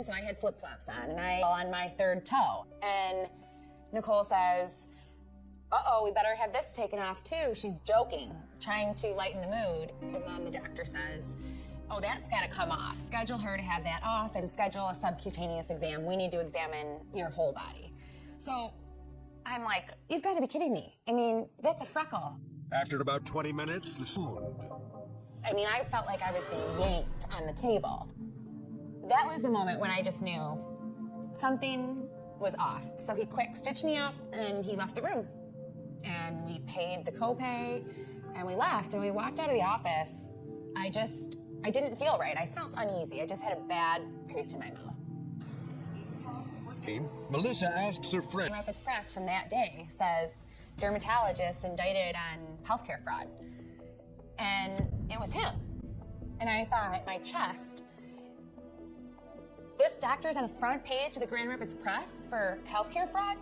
So I had flip-flops on, and I fell on my third toe. And Nicole says, uh-oh, we better have this taken off too. She's joking, trying to lighten the mood. And then the doctor says, oh, that's gotta come off. Schedule her to have that off and schedule a subcutaneous exam. We need to examine your whole body. So I'm like, you've gotta be kidding me. I mean, that's a freckle. After about 20 minutes, the wound. I mean, I felt like I was being yanked on the table. That was the moment when I just knew something was off. So he quick stitched me up and he left the room. And we paid the copay and we left and we walked out of the office. I didn't feel right. I felt uneasy. I just had a bad taste in my mouth. Melissa asks her friend. Rapids Press from that day says, dermatologist indicted on healthcare fraud. And it was him. And I thought, my chest, this doctor's on the front page of the Grand Rapids Press for healthcare fraud?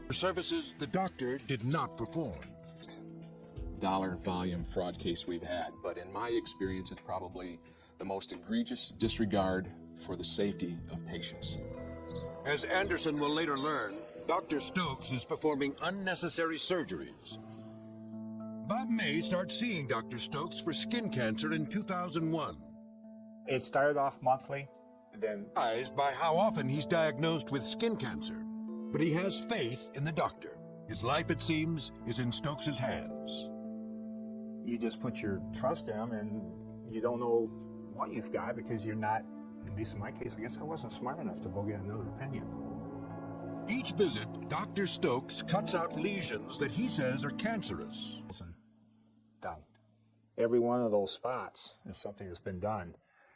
For services the doctor did not perform. Dollar volume fraud case we've had, but in my experience, it's probably the most egregious disregard for the safety of patients. As Anderson will later learn, Dr. Stokes is performing unnecessary surgeries. Bob May starts seeing Dr. Stokes for skin cancer in 2001. It started off monthly, then Surprised by how often he's diagnosed with skin cancer, but he has faith in the doctor. His life, it seems, is in Stokes' hands. you just put your trust in them and you don't know what you've got because you're not, at least in my case, I guess I wasn't smart enough to go get another opinion. Each visit, Dr. Stokes cuts out lesions that he says are cancerous. Done. Every one of those spots is something that's been done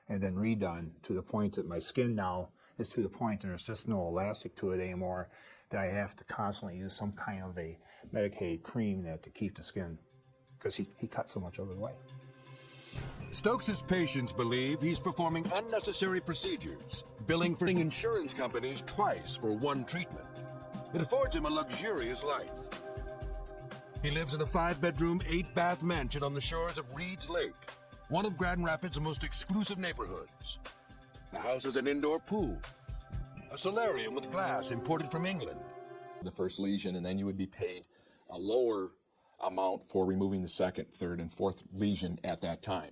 and then redone to the point that my skin now is to the point that there's just no elastic to it anymore, that I have to constantly use some kind of a medicated cream to keep the skin, because he cut so much of it away. Stokes' patients believe he's performing unnecessary procedures, billing for insurance companies twice for one treatment. It affords him a luxurious life. He lives in a 5-bedroom, 8-bath mansion on the shores of Reed's Lake, one of Grand Rapids' most exclusive neighborhoods. The house has an indoor pool, a solarium with glass imported from England. The first lesion, and then you would be paid a lower amount for removing the second, third, and fourth lesion at that time.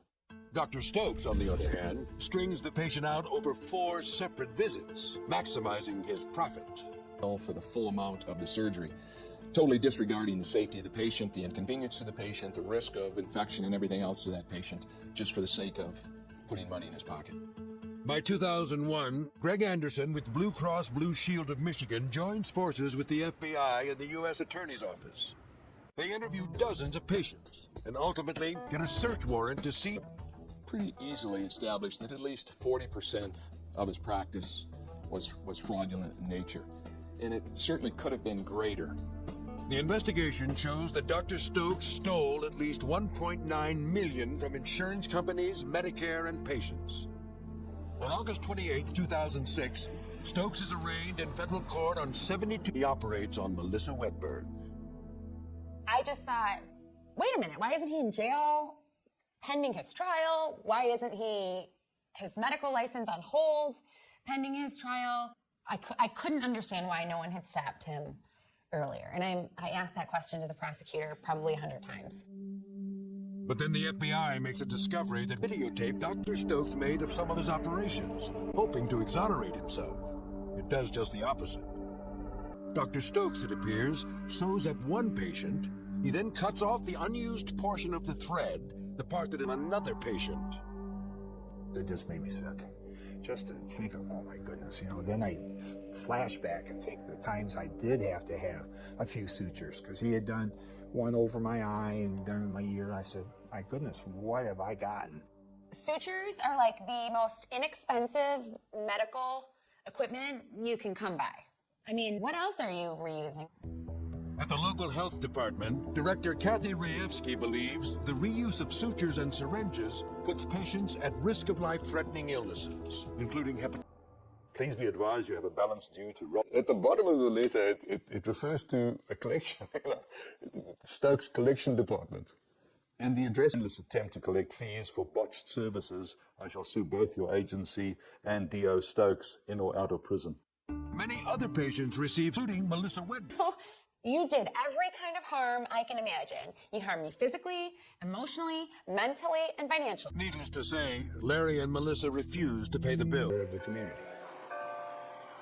Dr. Stokes, on the other hand, strings the patient out over 4 separate visits, maximizing his profit. For the full amount of the surgery, totally disregarding the safety of the patient, the inconvenience to the patient, the risk of infection and everything else to that patient, just for the sake of putting money in his pocket. By 2001, Greg Anderson with Blue Cross Blue Shield of Michigan joins forces with the FBI and the U.S. Attorney's Office. They interview dozens of patients and ultimately get a search warrant to see. Pretty easily established that at least 40% of his practice was fraudulent in nature, and it certainly could have been greater. The investigation shows that Dr. Stokes stole at least $1.9 million from insurance companies, Medicare, and patients. On August 28, 2006, Stokes is arraigned in federal court on 72. He operates on Melissa Wedberg. I just thought, wait a minute, why isn't he in jail pending his trial? Why isn't his medical license on hold pending his trial? I couldn't understand why no one had stopped him earlier. And I asked that question to the prosecutor probably 100 times. But then the FBI makes a discovery that videotape Dr. Stokes made of some of his operations, hoping to exonerate himself. It does just the opposite. Dr. Stokes, it appears, sews up one patient. He then cuts off the unused portion of the thread, the part that is another patient. It just made me sick. Just to think of, oh my goodness, then I flash back and think the times I did have to have a few sutures, because he had done one over my eye and done my ear. I said, my goodness, what have I gotten? Sutures are like the most inexpensive medical equipment you can come by. I mean, what else are you reusing? At the local health department, Director Kathy Rayevsky believes the reuse of sutures and syringes puts patients at risk of life-threatening illnesses, including hepatitis. Please be advised you have a balance due to... At the bottom of the letter, it refers to a collection, Stokes Collection Department. And the address in this attempt to collect fees for botched services, I shall sue both your agency and D.O. Stokes in or out of prison. Many other patients received, including Melissa Webb. You did every kind of harm I can imagine. You harmed me physically, emotionally, mentally, and financially. Needless to say, Larry and Melissa refused to pay the bill. Of the community.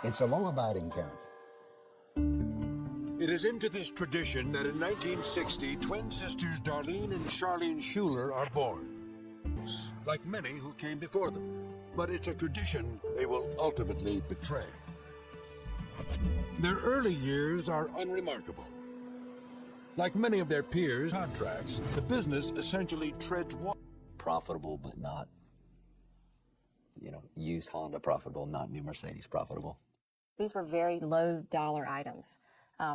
It's a law-abiding county. It is into this tradition that in 1960, twin sisters Darlene and Charlene Schuler are born. Like many who came before them. But it's a tradition they will ultimately betray. Their early years are unremarkable. Like many of their peers' contracts, the business essentially treads water. Profitable, but not, used Honda profitable, not new Mercedes profitable. These were very low dollar items.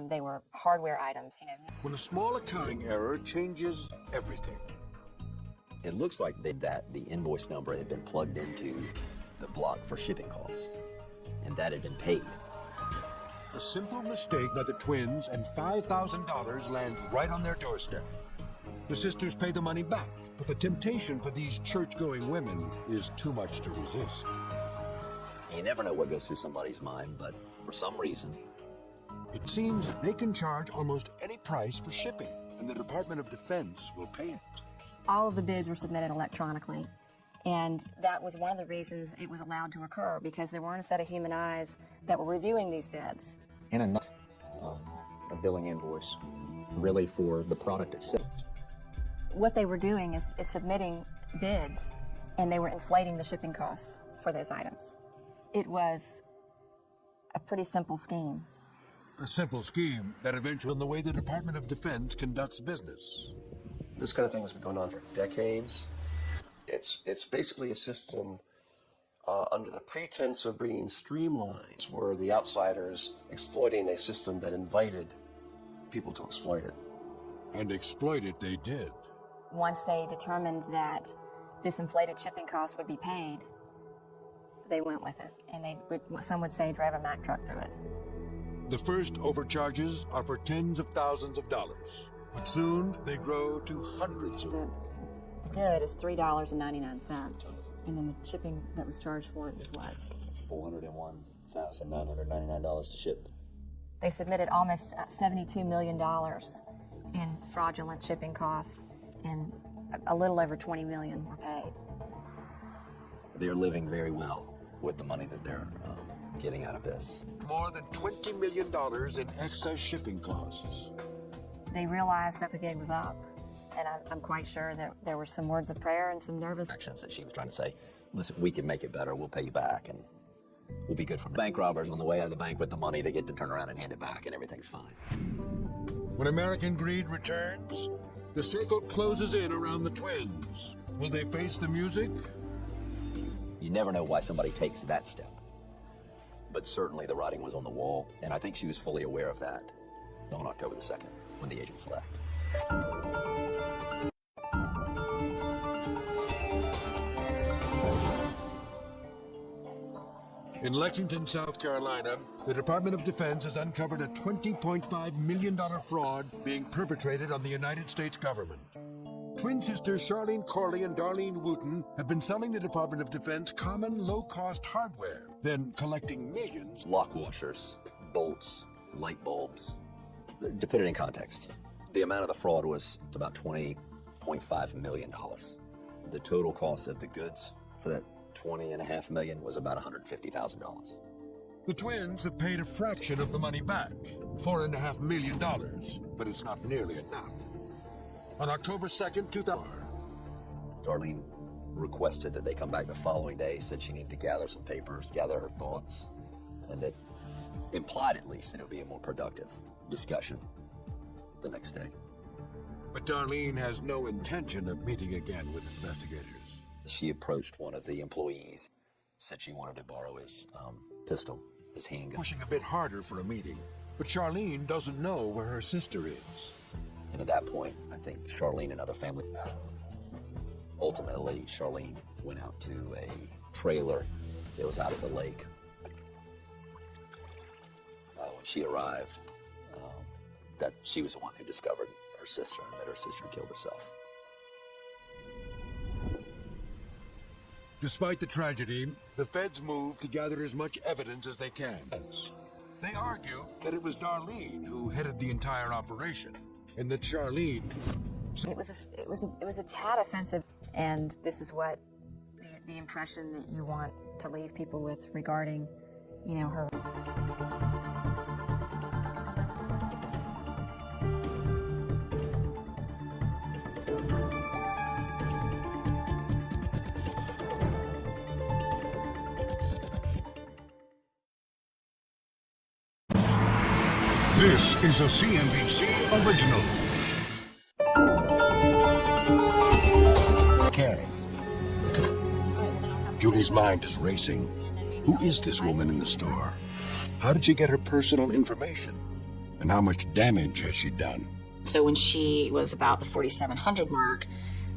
They were hardware items, When a small accounting error changes everything. It looks like the invoice number had been plugged into the block for shipping costs, and that had been paid. A simple mistake by the twins and $5,000 lands right on their doorstep. The sisters pay the money back, but the temptation for these church-going women is too much to resist. You never know what goes through somebody's mind, but for some reason, it seems they can charge almost any price for shipping, and the Department of Defense will pay it. All of the bids were submitted electronically, and that was one of the reasons it was allowed to occur, because there weren't a set of human eyes that were reviewing these bids. And a billing invoice, really for the product itself. What they were doing is submitting bids, and they were inflating the shipping costs for those items. It was a pretty simple scheme. A simple scheme that eventually in the way the Department of Defense conducts business. This kind of thing has been going on for decades. It's basically a system under the pretense of being streamlined, where the outsiders exploiting a system that invited people to exploit it. And exploit it they did. Once they determined that this inflated shipping cost would be paid, they went with it, and some would say drive a Mack truck through it. The first overcharges are for tens of thousands of dollars, but soon they grow to hundreds of. The good is $3.99, and then the shipping that was charged for it was what? $401,999 to ship. They submitted almost $72 million in fraudulent shipping costs, and a little over $20 million were paid. They're living very well with the money that they're getting out of this. More than $20 million in excess shipping costs. They realized that the gig was up, and I'm quite sure that there were some words of prayer and some nervous Actions that she was trying to say, listen, we can make it better, we'll pay you back, and we'll be good from it. Bank robbers on the way out of the bank with the money, they get to turn around and hand it back, and everything's fine. When American greed returns, the circle closes in around the twins. Will they face the music? You never know why somebody takes that step. But certainly the writing was on the wall, and I think she was fully aware of that on October the 2nd, when the agents left. In Lexington, South Carolina, the Department of Defense has uncovered a $20.5 million fraud being perpetrated on the United States government. Twin sisters Charlene Corley and Darlene Wooten have been selling the Department of Defense common low-cost hardware, then collecting millions. Lock washers, bolts, light bulbs. To put it in context, the amount of the fraud was about $20.5 million. The total cost of the goods for that $20.5 million was about $150,000. The twins have paid a fraction of the money back, $4.5 million, but it's not nearly enough. On October 2nd, 2000, Darlene requested that they come back the following day, said she needed to gather some papers, gather her thoughts, and that implied at least that it would be a more productive discussion the next day. But Darlene has no intention of meeting again with investigators. She approached one of the employees, said she wanted to borrow his pistol, his handgun. Pushing a bit harder for a meeting, but Charlene doesn't know where her sister is. And at that point, I think Charlene and other family. Ultimately, Charlene went out to a trailer that was out of the lake. When she arrived, that she was the one who discovered her sister and that her sister killed herself. Despite the tragedy, the feds move to gather as much evidence as they can. They argue that it was Darlene who headed the entire operation, and that Charlene... It was a tad offensive, and this is what the impression that you want to leave people with regarding, you know, her. This is a CNBC original. Okay. Julie's mind is racing. Who is this woman in the store? How did she get her personal information? And how much damage has she done? So when she was about the 4,700 mark,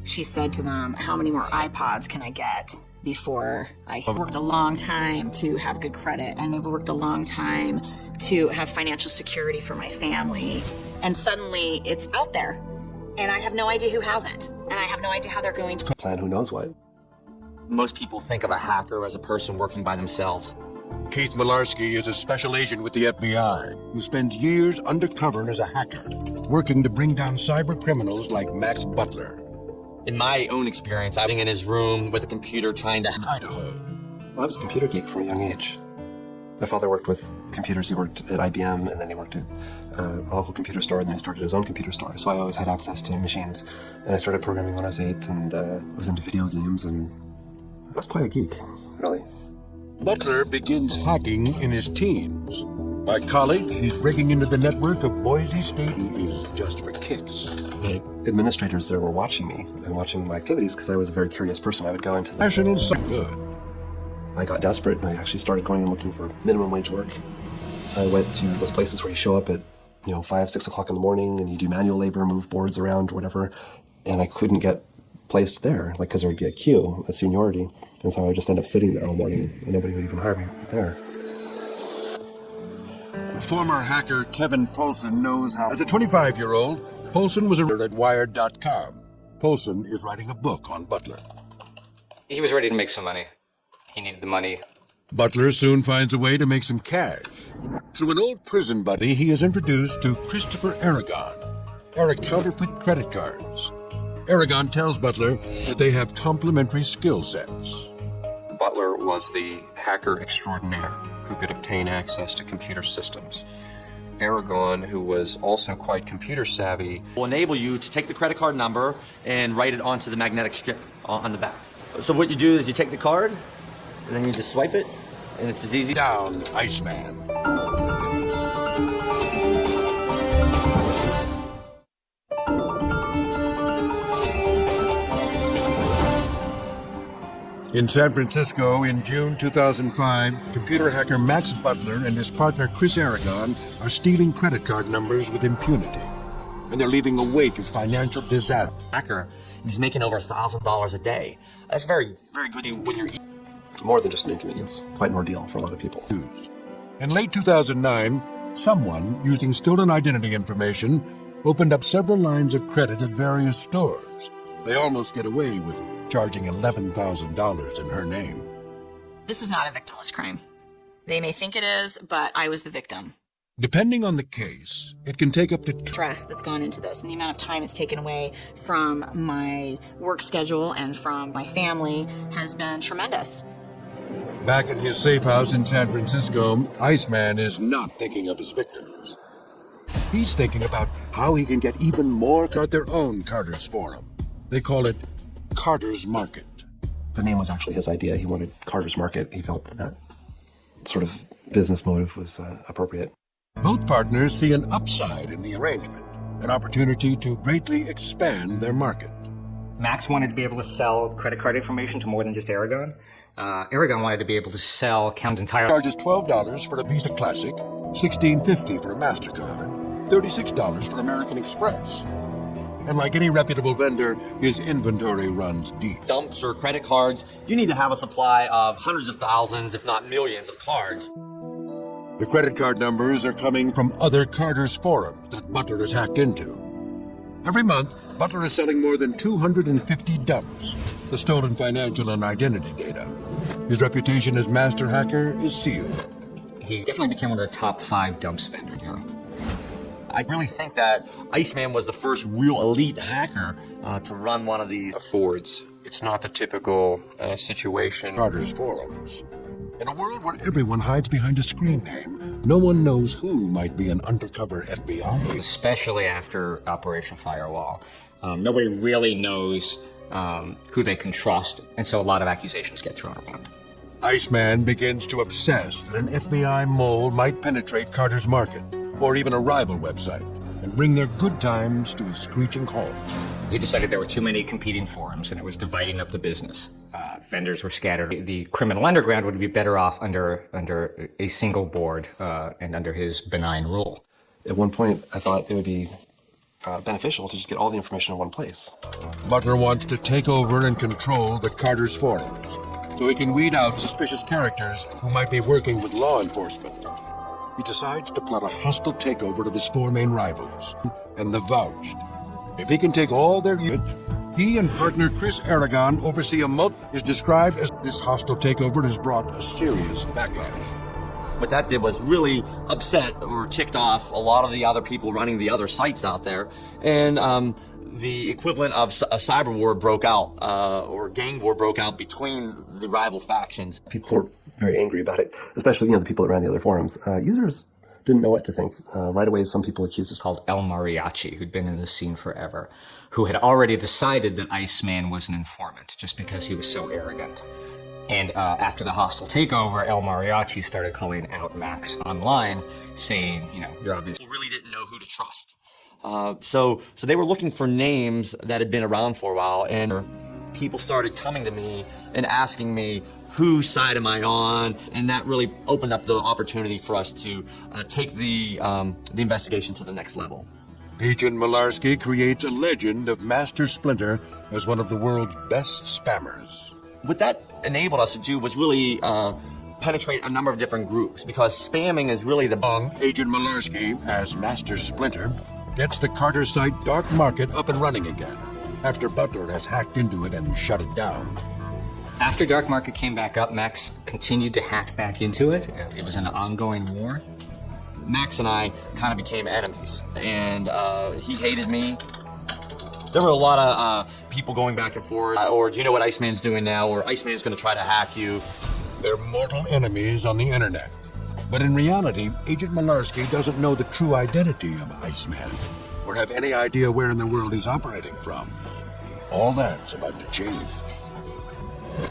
she said to them, how many more iPods can I get before I worked a long time to have good credit, and I've worked a long time to have financial security for my family, and suddenly it's out there, and I have no idea who has it, and I have no idea how they're going to plan who knows what. Most people think of a hacker as a person working by themselves. Keith Malarski is a special agent with the FBI who spends years undercover as a hacker, working to bring down cyber criminals like Max Butler. In my own experience, I've been in his room with a computer trying to... Idaho. Well, I was a computer geek from a young age. My father worked with computers. He worked at IBM, and then he worked at a local computer store, and then he started his own computer store. So I always had access to machines. And I started programming when I was 8, and was into video games, and I was quite a geek, really. Butler begins hacking in his teens. By college, he's breaking into the network of Boise State is just for kicks. The administrators there were watching me and watching my activities because I was a very curious person. I would go into the... National so good. I got desperate, and I actually started going and looking for minimum wage work. I went to those places where you show up at, 5, 6 o'clock in the morning, and you do manual labor, move boards around, whatever, and I couldn't get placed there, because there would be a queue, a seniority, and so I would just end up sitting there all morning, and nobody would even hire me there. Former hacker Kevin Polson knows how. As a 25-year-old, Polson was a writer at Wired.com. Polson is writing a book on Butler. He was ready to make some money. He needed the money. Butler soon finds a way to make some cash. Through an old prison buddy, he is introduced to Christopher Aragon, counterfeit credit cards. Aragon tells Butler that they have complementary skill sets. Butler was the hacker extraordinaire who could obtain access to computer systems. Aragon, who was also quite computer savvy, will enable you to take the credit card number and write it onto the magnetic strip on the back. So what you do is you take the card, and then you just swipe it, and it's as easy. Down, Iceman. In San Francisco in June 2005, computer hacker Max Butler and his partner Chris Aragon are stealing credit card numbers with impunity. And they're leaving a wake of financial disaster. Hacker, he's making over $1,000 a day. That's very, very good when you're eating. More than just an inconvenience, quite an ordeal for a lot of people. In late 2009, someone using stolen identity information opened up several lines of credit at various stores. They almost get away with charging $11,000 in her name. This is not a victimless crime. They may think it is, but I was the victim. Depending on the case, it can take up to stress that's gone into this, and the amount of time it's taken away from my work schedule and from my family has been tremendous. Back in his safe house in San Francisco, Iceman is not thinking of his victims. He's thinking about how he can get even more to start their own Carter's Forum. They call it Carter's Market. The name was actually his idea. He wanted Carter's Market. He felt that sort of business motive was appropriate. Both partners see an upside in the arrangement, an opportunity to greatly expand their market. Max wanted to be able to sell credit card information to more than just Aragon. Aragon wanted to be able to sell count entire... Charges $12 for a Visa Classic, $16.50 for a MasterCard, $36 for American Express. And like any reputable vendor, his inventory runs deep. Dumps or credit cards, you need to have a supply of hundreds of thousands, if not millions of cards. The credit card numbers are coming from other Carter's Forums that Butler has hacked into. Every month, Butler is selling more than 250 dumps, the stolen financial and identity data. His reputation as master hacker is sealed. He definitely became one of the top 5 dumps vendors in Europe. I really think that Iceman was the first real elite hacker to run one of these. Affords. It's not the typical situation. Carter's forums. In a world where everyone hides behind a screen name, no one knows who might be an undercover FBI. Especially after Operation Firewall. Nobody really knows who they can trust, and so a lot of accusations get thrown around. Iceman begins to obsess that an FBI mole might penetrate Carter's market, or even a rival website, and bring their good times to a screeching halt. He decided there were too many competing forums, and it was dividing up the business. Vendors were scattered. The criminal underground would be better off under a single board and under his benign rule. At one point, I thought it would be beneficial to just get all the information in one place. Butler wants to take over and control the Carter's forums, so he can weed out suspicious characters who might be working with law enforcement. He decides to plot a hostile takeover of his 4 main rivals, and the Vouched. If he can take all their units, he and partner Chris Aragon oversee a is described as this hostile takeover has brought a serious backlash. What that did was really upset or ticked off a lot of the other people running the other sites out there. And the equivalent of a cyber war broke out, or gang war broke out between the rival factions. People were very angry about it, especially the people that ran the other forums. Users didn't know what to think. Right away, some people accused us. Called El Mariachi, who'd been in the scene forever, who had already decided that Iceman was an informant just because he was so arrogant. And after the hostile takeover, El Mariachi started calling out Max online, saying, you're obviously... People really didn't know who to trust. So they were looking for names that had been around for a while, and people started coming to me and asking me, whose side am I on? And that really opened up the opportunity for us to take the investigation to the next level. Agent Malarski creates a legend of Master Splinter as one of the world's best spammers. What that enabled us to do was really penetrate a number of different groups, because spamming is really the... Agent Malarski, as Master Splinter, gets the Carter site Dark Market up and running again, after Butler has hacked into it and shut it down. After Dark Market came back up, Max continued to hack back into it. It was an ongoing war. Max and I kind of became enemies, and he hated me. There were a lot of people going back and forth, or do you know what Iceman's doing now, or Iceman's going to try to hack you. They're mortal enemies on the internet. But in reality, Agent Malarski doesn't know the true identity of Iceman, or have any idea where in the world he's operating from. All that's about to change.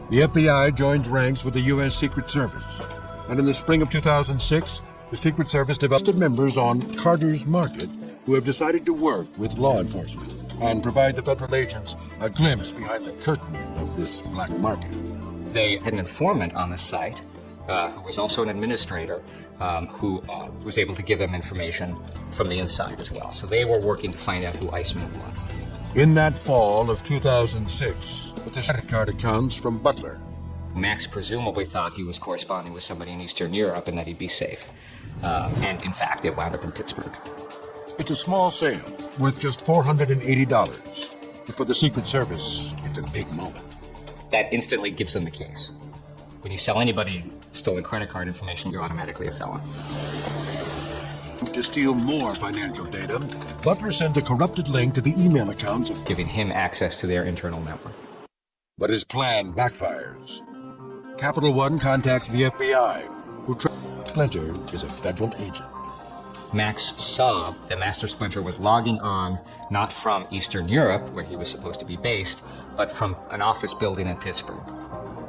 The FBI joins ranks with the U.S. Secret Service, and in the spring of 2006, the Secret Service developed members on Carter's Market who have decided to work with law enforcement and provide the federal agents a glimpse behind the curtain of this black market. They had an informant on the site who was also an administrator who was able to give them information from the inside as well. So they were working to find out who Iceman was. In that fall of 2006, with the credit card accounts from Butler. Max presumably thought he was corresponding with somebody in Eastern Europe and that he'd be safe. And in fact, it wound up in Pittsburgh. It's a small sale worth just $480. But for the Secret Service, it's a big moment. That instantly gives them the case. When you sell anybody stolen credit card information, you're automatically a felon. To steal more financial data, Butler sends a corrupted link to the email accounts of giving him access to their internal network. But his plan backfires. Capital One contacts the FBI, who Splinter is a federal agent. Max saw that Master Splinter was logging on not from Eastern Europe, where he was supposed to be based, but from an office building in Pittsburgh.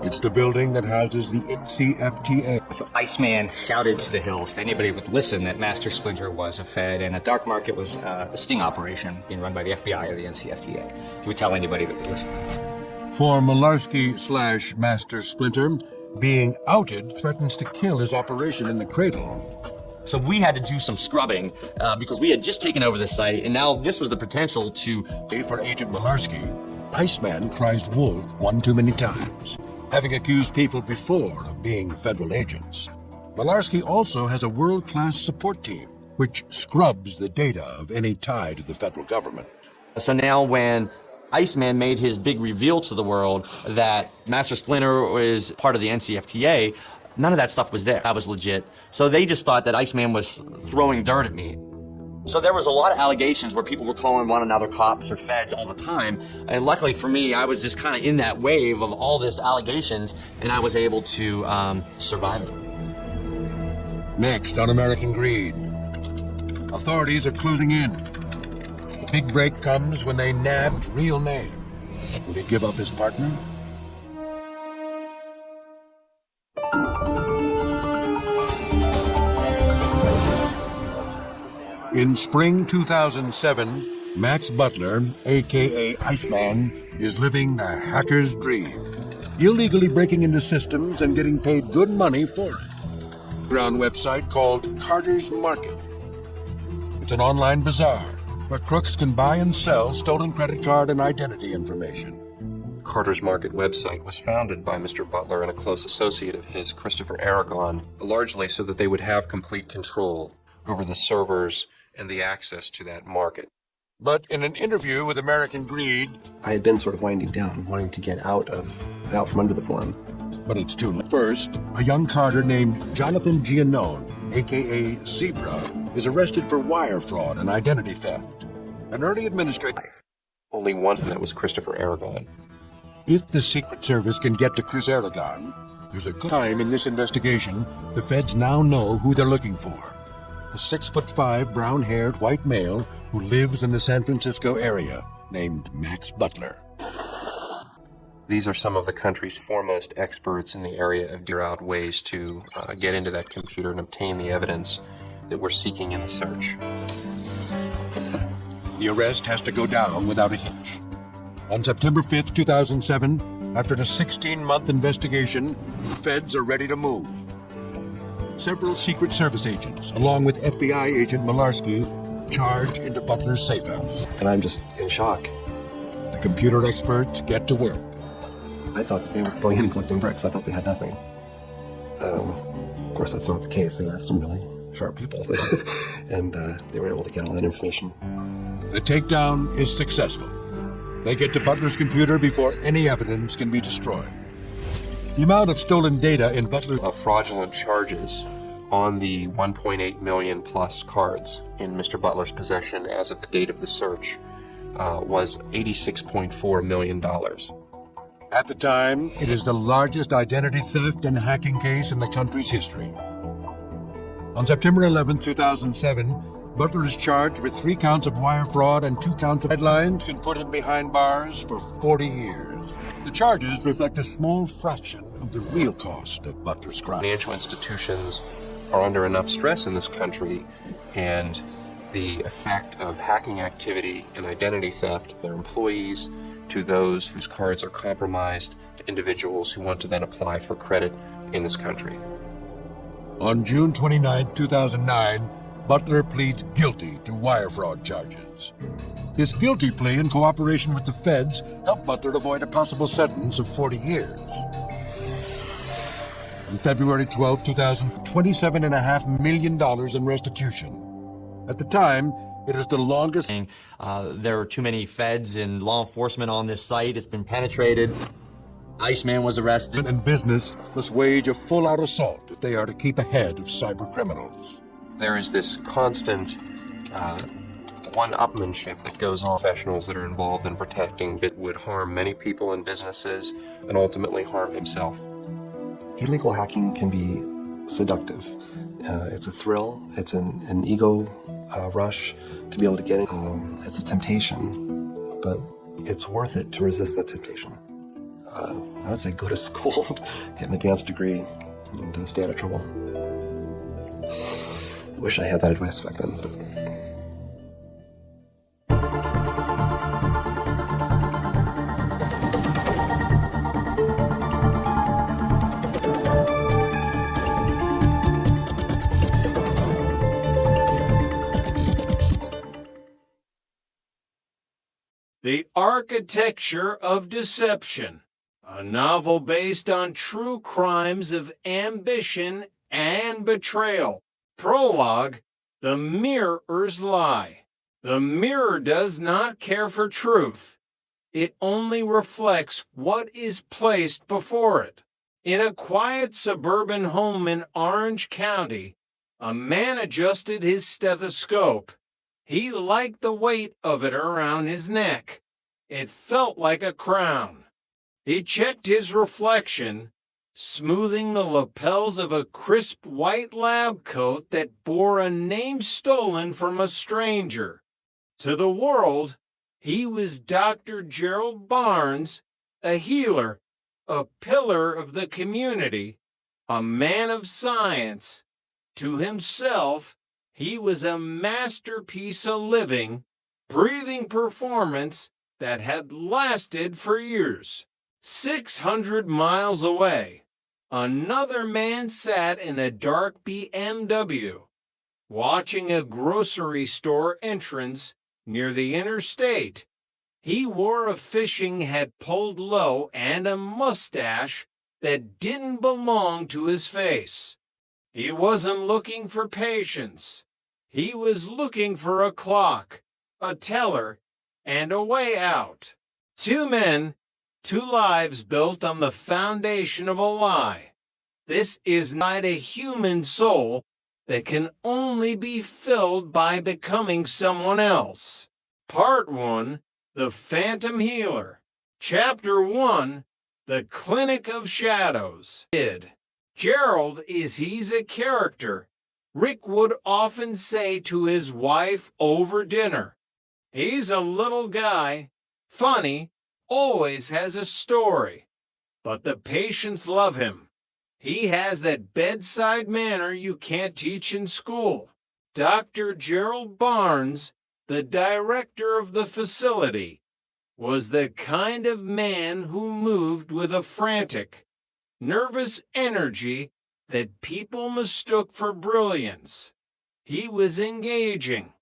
It's the building that houses the NCFTA. So Iceman shouted to the hills to anybody who would listen that Master Splinter was a Fed and a Dark Market was a sting operation being run by the FBI or the NCFTA. He would tell anybody that would listen. For Malarski/Master Splinter, being outed threatens to kill his operation in the cradle. So we had to do some scrubbing because we had just taken over the site, and now this was the potential to... For Agent Malarski, Iceman cries wolf one too many times, having accused people before of being federal agents. Malarski also has a world-class support team, which scrubs the data of any tie to the federal government. So now when Iceman made his big reveal to the world that Master Splinter is part of the NCFTA, none of that stuff was there. I was legit. So they just thought that Iceman was throwing dirt at me. So there was a lot of allegations where people were calling one another cops or feds all the time. And luckily for me, I was just kind of in that wave of all this allegations, and I was able to survive it. Next on American Greed, authorities are closing in. The big break comes when they nab his real name. Will he give up his partner? In spring 2007, Max Butler, aka Iceman, is living the hacker's dream, illegally breaking into systems and getting paid good money for it. Ground website called Carter's Market. It's an online bazaar where crooks can buy and sell stolen credit card and identity information. Carter's Market website was founded by Mr. Butler and a close associate of his, Christopher Aragon, largely so that they would have complete control over the servers and the access to that market. But in an interview with American Greed, I had been sort of winding down, wanting to get out from under the form. But it's too late. First, a young Carter named Jonathan Giannone, aka Zebra, is arrested for wire fraud and identity theft. An early administrator. Only once, and that was Christopher Aragon. If the Secret Service can get to Chris Aragon, there's a good time in this investigation. The feds now know who they're looking for. A 6'5", brown-haired white male who lives in the San Francisco area, named Max Butler. These are some of the country's foremost experts in the area of figure out ways to get into that computer and obtain the evidence that we're seeking in the search. The arrest has to go down without a hitch. On September 5th, 2007, after a 16-month investigation, the feds are ready to move. Several Secret Service agents, along with FBI agent Malarski, charge into Butler's safe house. And I'm just in shock. The computer experts get to work. I thought that they were going in and collecting bricks. I thought they had nothing. Of course, that's not the case. They have some really sharp people. And they were able to get all that information. The takedown is successful. They get to Butler's computer before any evidence can be destroyed. The amount of stolen data in Butler's fraudulent charges on the 1.8 million plus cards in Mr. Butler's possession as of the date of the search was $86.4 million. At the time, it is the largest identity theft and hacking case in the country's history. On September 11, 2007, Butler is charged with 3 counts of wire fraud and 2 counts of guidelines can put him behind bars for 40 years. The charges reflect a small fraction of the real cost of Butler's crime. Financial institutions are under enough stress in this country, and the effect of hacking activity and identity theft, their employees, to those whose cards are compromised, to individuals who want to then apply for credit in this country. On June 29, 2009, Butler pleads guilty to wire fraud charges. His guilty plea in cooperation with the feds helped Butler avoid a possible sentence of 40 years. On February 12, 2000, $27.5 million in restitution. At the time, it is the longest. There are too many feds and law enforcement on this site. It's been penetrated. Iceman was arrested. And business must wage a full-out assault if they are to keep ahead of cyber criminals. There is this constant one-upmanship that goes on. Professionals that are involved in protecting it would harm many people and businesses and ultimately harm himself. Illegal hacking can be seductive. It's a thrill. It's an ego rush to be able to get it. It's a temptation, but it's worth it to resist that temptation. I would say go to school, get an advanced degree, and stay out of trouble. I wish I had that advice back then. But... The Architecture of Deception, a novel based on true crimes of ambition and betrayal. Prologue, The Mirror's Lie. The mirror does not care for truth. It only reflects what is placed before it. In a quiet suburban home in Orange County, a man adjusted his stethoscope. He liked the weight of it around his neck. It felt like a crown. He checked his reflection, smoothing the lapels of a crisp white lab coat that bore a name stolen from a stranger. To the world, he was Dr. Gerald Barnes, a healer, a pillar of the community, a man of science. To himself, he was a masterpiece of living, breathing performance that had lasted for years. 600 miles away, another man sat in a dark BMW, watching a grocery store entrance near the interstate. He wore a fishing hat pulled low and a mustache that didn't belong to his face. He wasn't looking for patience. He was looking for a clock, a teller, and a way out. 2 men, 2 lives built on the foundation of a lie. This is not a human soul that can only be filled by becoming someone else. Part 1, The Phantom Healer. Chapter 1, The Clinic of Shadows. Gerald he's a character. Rick would often say to his wife over dinner, "He's a little guy, funny, always has a story, but the patients love him. He has that bedside manner you can't teach in school." Dr. Gerald Barnes, the director of the facility, was the kind of man who moved with a frantic, nervous energy that people mistook for brilliance. He was engaging.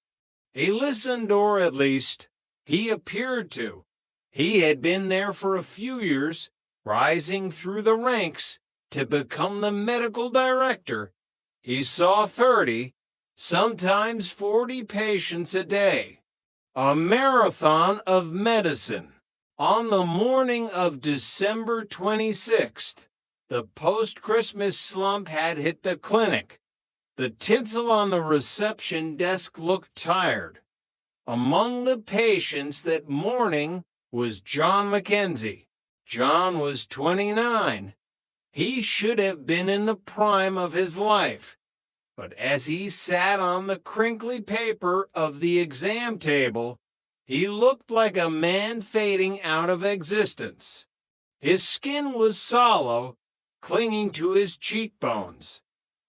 He listened, or at least, he appeared to. He had been there for a few years, rising through the ranks to become the medical director. He saw 30, sometimes 40 patients a day. A marathon of medicine. On the morning of December 26th, the post-Christmas slump had hit the clinic. The tinsel on the reception desk looked tired. Among the patients that morning was John Mackenzie. John was 29. He should have been in the prime of his life. But as he sat on the crinkly paper of the exam table, he looked like a man fading out of existence. His skin was sallow, clinging to his cheekbones.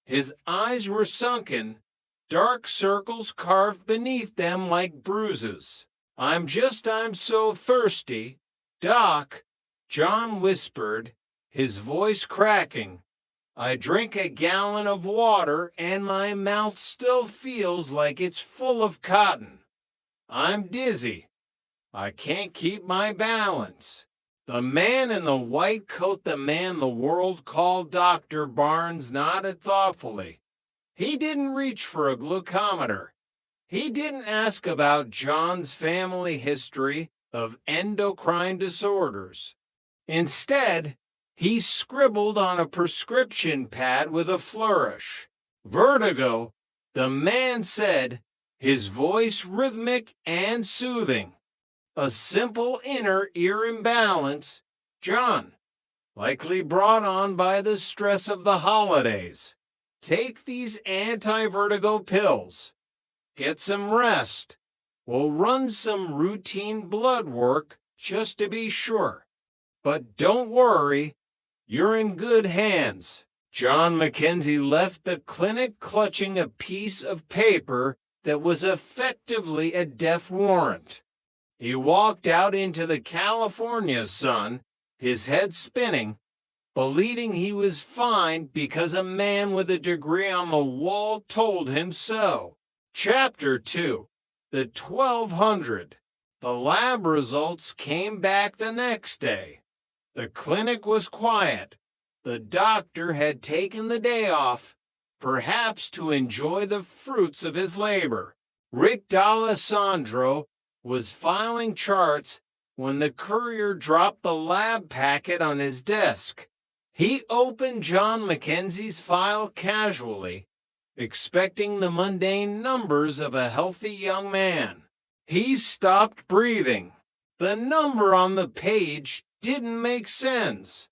His eyes were sunken, dark circles carved beneath them like bruises. I'm so thirsty, Doc," John whispered, his voice cracking. "I drink a gallon of water and my mouth still feels like it's full of cotton. I'm dizzy. I can't keep my balance." The man in the white coat, the man the world called Dr. Barnes, nodded thoughtfully. He didn't reach for a glucometer. He didn't ask about John's family history of endocrine disorders. Instead, he scribbled on a prescription pad with a flourish. "Vertigo," the man said, his voice rhythmic and soothing. "A simple inner ear imbalance, John, likely brought on by the stress of the holidays. Take these anti-vertigo pills. Get some rest. We'll run some routine blood work just to be sure. But don't worry, you're in good hands." John Mackenzie left the clinic clutching a piece of paper that was effectively a death warrant. He walked out into the California sun, his head spinning, believing he was fine because a man with a degree on the wall told him so. Chapter 2, The 1200. The lab results came back the next day. The clinic was quiet. The doctor had taken the day off, perhaps to enjoy the fruits of his labor. Rick D'Alessandro was filing charts when the courier dropped the lab packet on his desk. He opened John Mackenzie's file casually, expecting the mundane numbers of a healthy young man. He stopped breathing. The number on the page didn't make sense.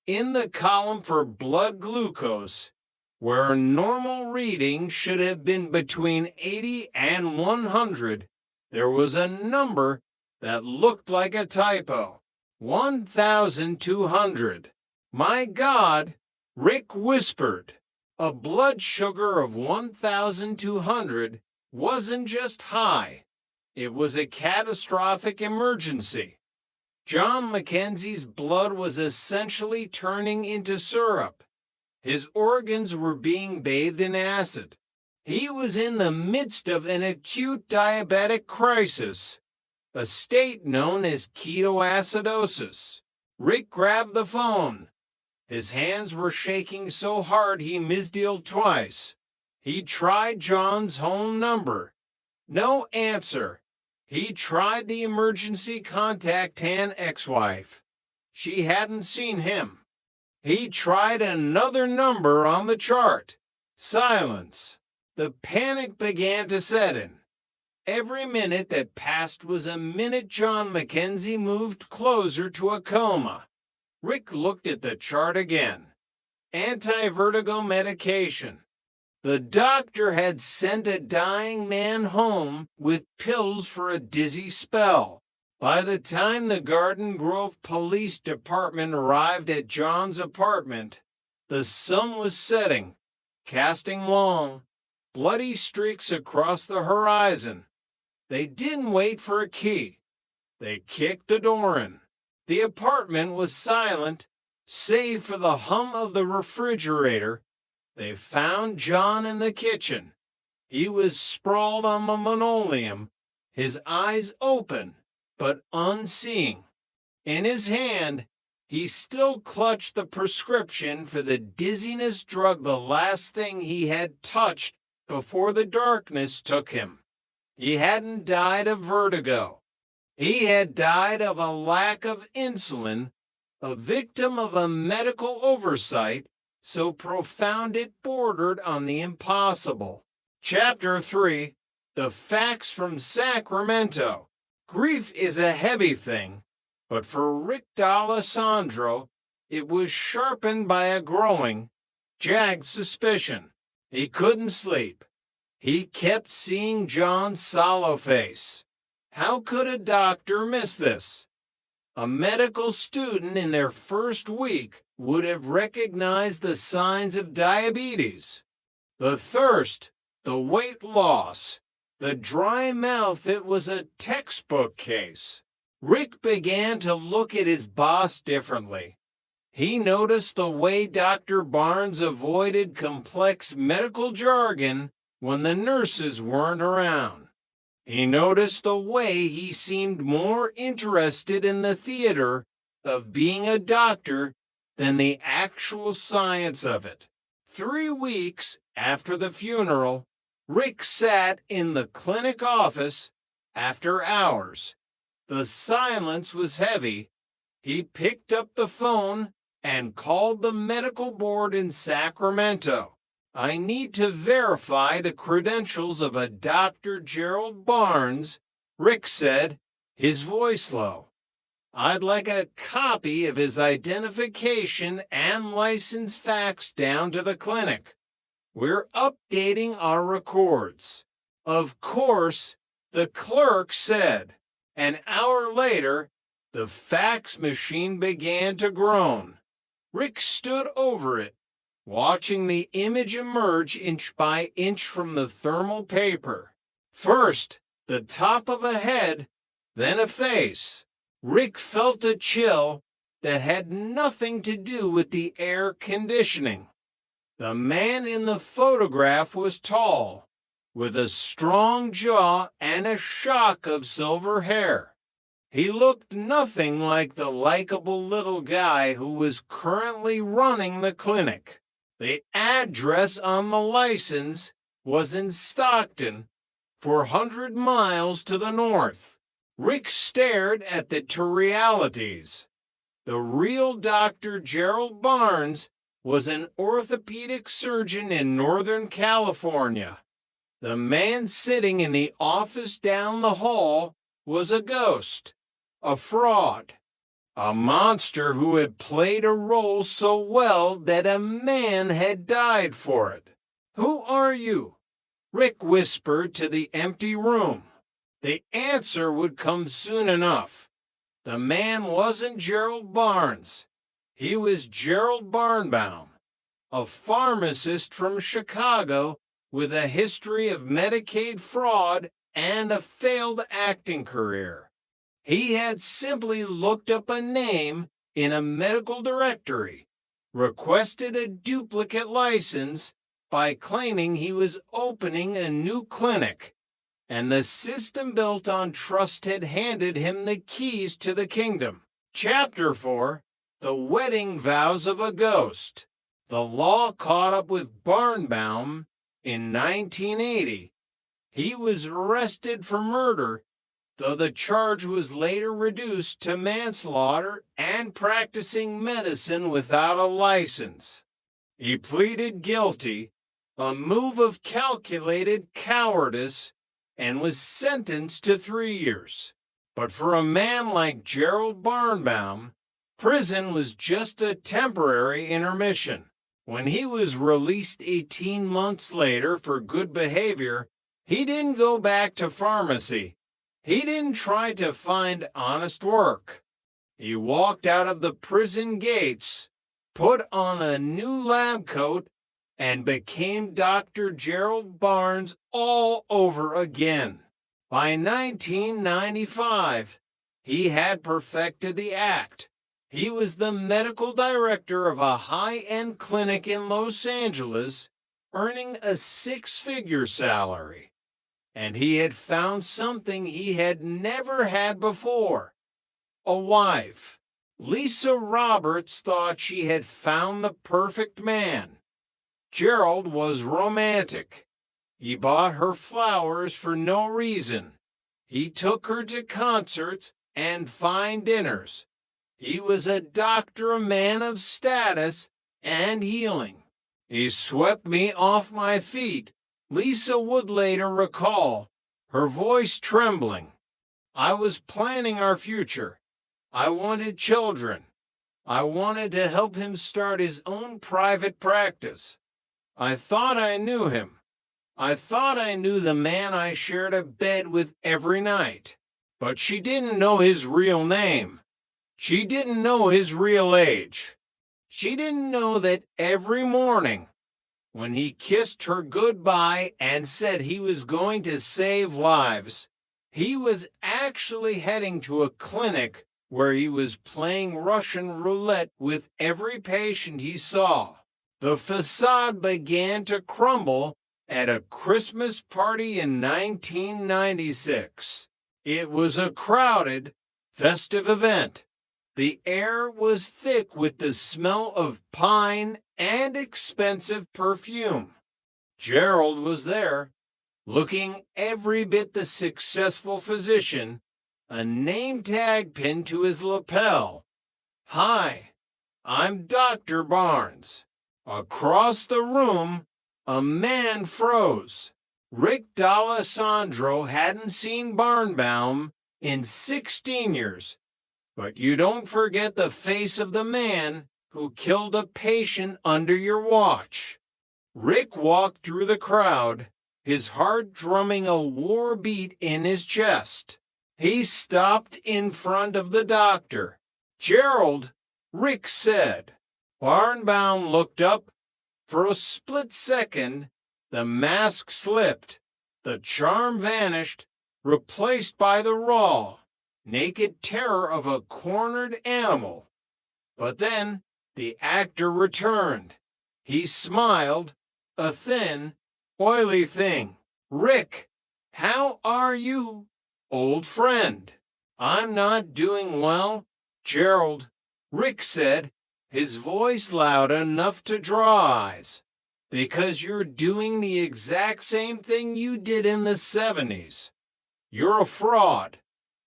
In the column for blood glucose, where a normal reading should have been between 80 and 100, there was a number that looked like a typo. 1,200. My God, Rick whispered. A blood sugar of 1,200 wasn't just high. It was a catastrophic emergency. John Mackenzie's blood was essentially turning into syrup. His organs were being bathed in acid. He was in the midst of an acute diabetic crisis, a state known as ketoacidosis. Rick grabbed the phone. His hands were shaking so hard he misdialed twice. He tried John's home number. No answer. He tried the emergency contact and ex-wife. She hadn't seen him. He tried another number on the chart. Silence. The panic began to set in. Every minute that passed was a minute John Mackenzie moved closer to a coma. Rick looked at the chart again. Anti-vertigo medication. The doctor had sent a dying man home with pills for a dizzy spell. By the time the Garden Grove Police Department arrived at John's apartment, the sun was setting, casting long, bloody streaks across the horizon. They didn't wait for a key. They kicked the door in. The apartment was silent, save for the hum of the refrigerator. They found John in the kitchen. He was sprawled on the linoleum, his eyes open but unseeing. In his hand, he still clutched the prescription for the dizziness drug, the last thing he had touched before the darkness took him. He hadn't died of vertigo. He had died of a lack of insulin, a victim of a medical oversight so profound it bordered on the impossible. Chapter 3, The Facts from Sacramento. Grief is a heavy thing, but for Rick D'Alessandro, it was sharpened by a growing, jagged suspicion. He couldn't sleep. He kept seeing John's sallow face. How could a doctor miss this? A medical student in their first week would have recognized the signs of diabetes. The thirst, the weight loss, the dry mouth. It was a textbook case. Rick began to look at his boss differently. He noticed the way Dr. Barnes avoided complex medical jargon when the nurses weren't around. He noticed the way he seemed more interested in the theater of being a doctor than the actual science of it. 3 weeks after the funeral, Rick sat in the clinic office after hours. The silence was heavy. He picked up the phone and called the medical board in Sacramento. I need to verify the credentials of a Dr. Gerald Barnes, Rick said, his voice low. I'd like a copy of his identification and license faxed down to the clinic. We're updating our records. Of course, the clerk said. An hour later, the fax machine began to groan. Rick stood over it, watching the image emerge inch by inch from the thermal paper. First, the top of a head, then a face. Rick felt a chill that had nothing to do with the air conditioning. The man in the photograph was tall, with a strong jaw and a shock of silver hair. He looked nothing like the likable little guy who was currently running the clinic. The address on the license was in Stockton, 400 miles to the north. Rick stared at the two realities. The real Dr. Gerald Barnes was an orthopedic surgeon in Northern California. The man sitting in the office down the hall was a ghost, a fraud, a monster who had played a role so well that a man had died for it. "Who are you?" Rick whispered to the empty room. The answer would come soon enough. The man wasn't Gerald Barnes. He was Gerald Barnbaum, a pharmacist from Chicago with a history of Medicaid fraud and a failed acting career. He had simply looked up a name in a medical directory, requested a duplicate license by claiming he was opening a new clinic, and the system built on trust had handed him the keys to the kingdom. Chapter 4, The Wedding Vows of a Ghost. The law caught up with Barnbaum in 1980. He was arrested for murder, though the charge was later reduced to manslaughter and practicing medicine without a license. He pleaded guilty, a move of calculated cowardice, and was sentenced to 3 years. But for a man like Gerald Barnbaum, prison was just a temporary intermission. When he was released 18 months later for good behavior, he didn't go back to pharmacy. He didn't try to find honest work. He walked out of the prison gates, put on a new lab coat, and became Dr. Gerald Barnes all over again. By 1995, he had perfected the act. He was the medical director of a high-end clinic in Los Angeles, earning a six-figure salary. And he had found something he had never had before: a wife. Lisa Roberts thought she had found the perfect man. Gerald was romantic. He bought her flowers for no reason. He took her to concerts and fine dinners. He was a doctor, a man of status and healing. He swept me off my feet, Lisa would later recall, her voice trembling. I was planning our future. I wanted children. I wanted to help him start his own private practice. I thought I knew him. I thought I knew the man I shared a bed with every night. But she didn't know his real name. She didn't know his real age. She didn't know that every morning, when he kissed her goodbye and said he was going to save lives, he was actually heading to a clinic where he was playing Russian roulette with every patient he saw. The facade began to crumble at a Christmas party in 1996. It was a crowded, festive event. The air was thick with the smell of pine and expensive perfume. Gerald was there, looking every bit the successful physician, a name tag pinned to his lapel. "Hi, I'm Dr. Barnes." Across the room, a man froze. Rick D'Alessandro hadn't seen Barnbaum in 16 years. But you don't forget the face of the man who killed a patient under your watch. Rick walked through the crowd, his heart drumming a war beat in his chest. He stopped in front of the doctor. "Gerald," Rick said. Barnbaum looked up. For a split second, the mask slipped. The charm vanished, replaced by the raw, naked terror of a cornered animal. But then the actor returned. He smiled, a thin, oily thing. "Rick, how are you, old friend?" "I'm not doing well, Gerald," Rick said, his voice loud enough to draw eyes. because you're doing the exact same thing you did in the 70s. You're a fraud.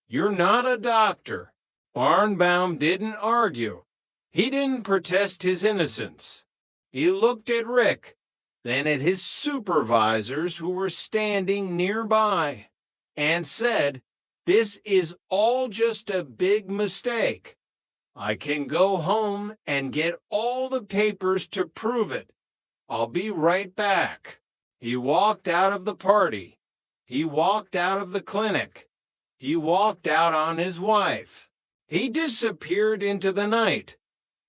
You're not a doctor. Barnbaum didn't argue. He didn't protest his innocence. He looked at Rick, then at his supervisors who were standing nearby, and said, "This is all just a big mistake. I can go home and get all the papers to prove it. I'll be right back." He walked out of the party. He walked out of the clinic. He walked out on his wife. He disappeared into the night,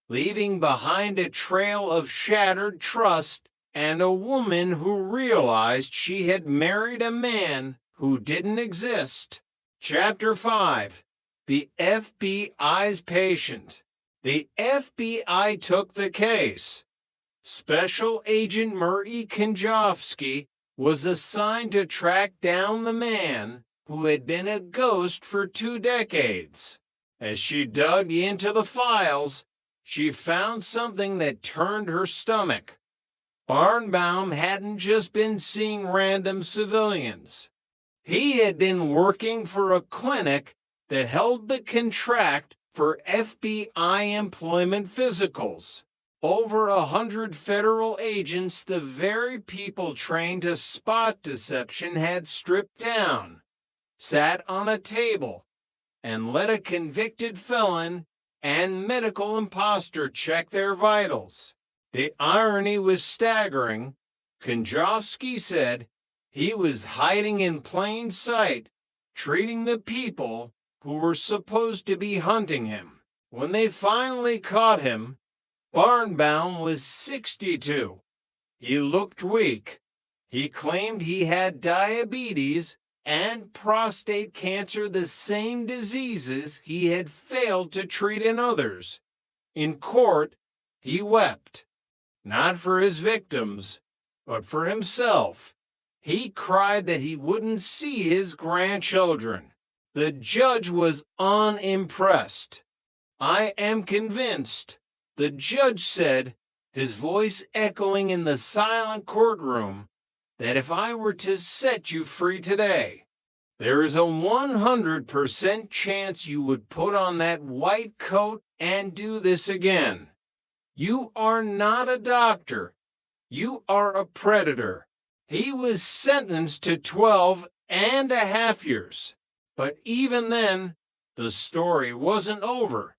leaving behind a trail of shattered trust and a woman who realized she had married a man who didn't exist. Chapter 5. The FBI's Patient. The FBI took the case. Special Agent Murray Konjovsky was assigned to track down the man who had been a ghost for 2 decades. As she dug into the files, she found something that turned her stomach. Barnbaum hadn't just been seeing random civilians. He had been working for a clinic that held the contract for FBI employment physicals. Over 100 federal agents, the very people trained to spot deception, had stripped down, sat on a table, and let a convicted felon and medical imposter check their vitals. The irony was staggering. Konjovsky said he was hiding in plain sight, treating the people who were supposed to be hunting him. When they finally caught him, Barnbaum was 62. He looked weak. He claimed he had diabetes and prostate cancer, the same diseases he had failed to treat in others. In court, he wept, not for his victims, but for himself. He cried that he wouldn't see his grandchildren. The judge was unimpressed. "I am convinced," the judge said, his voice echoing in the silent courtroom, "that if I were to set you free today, there is a 100% chance you would put on that white coat and do this again. You are not a doctor. You are a predator." He was sentenced to 12.5 years. But even then, the story wasn't over.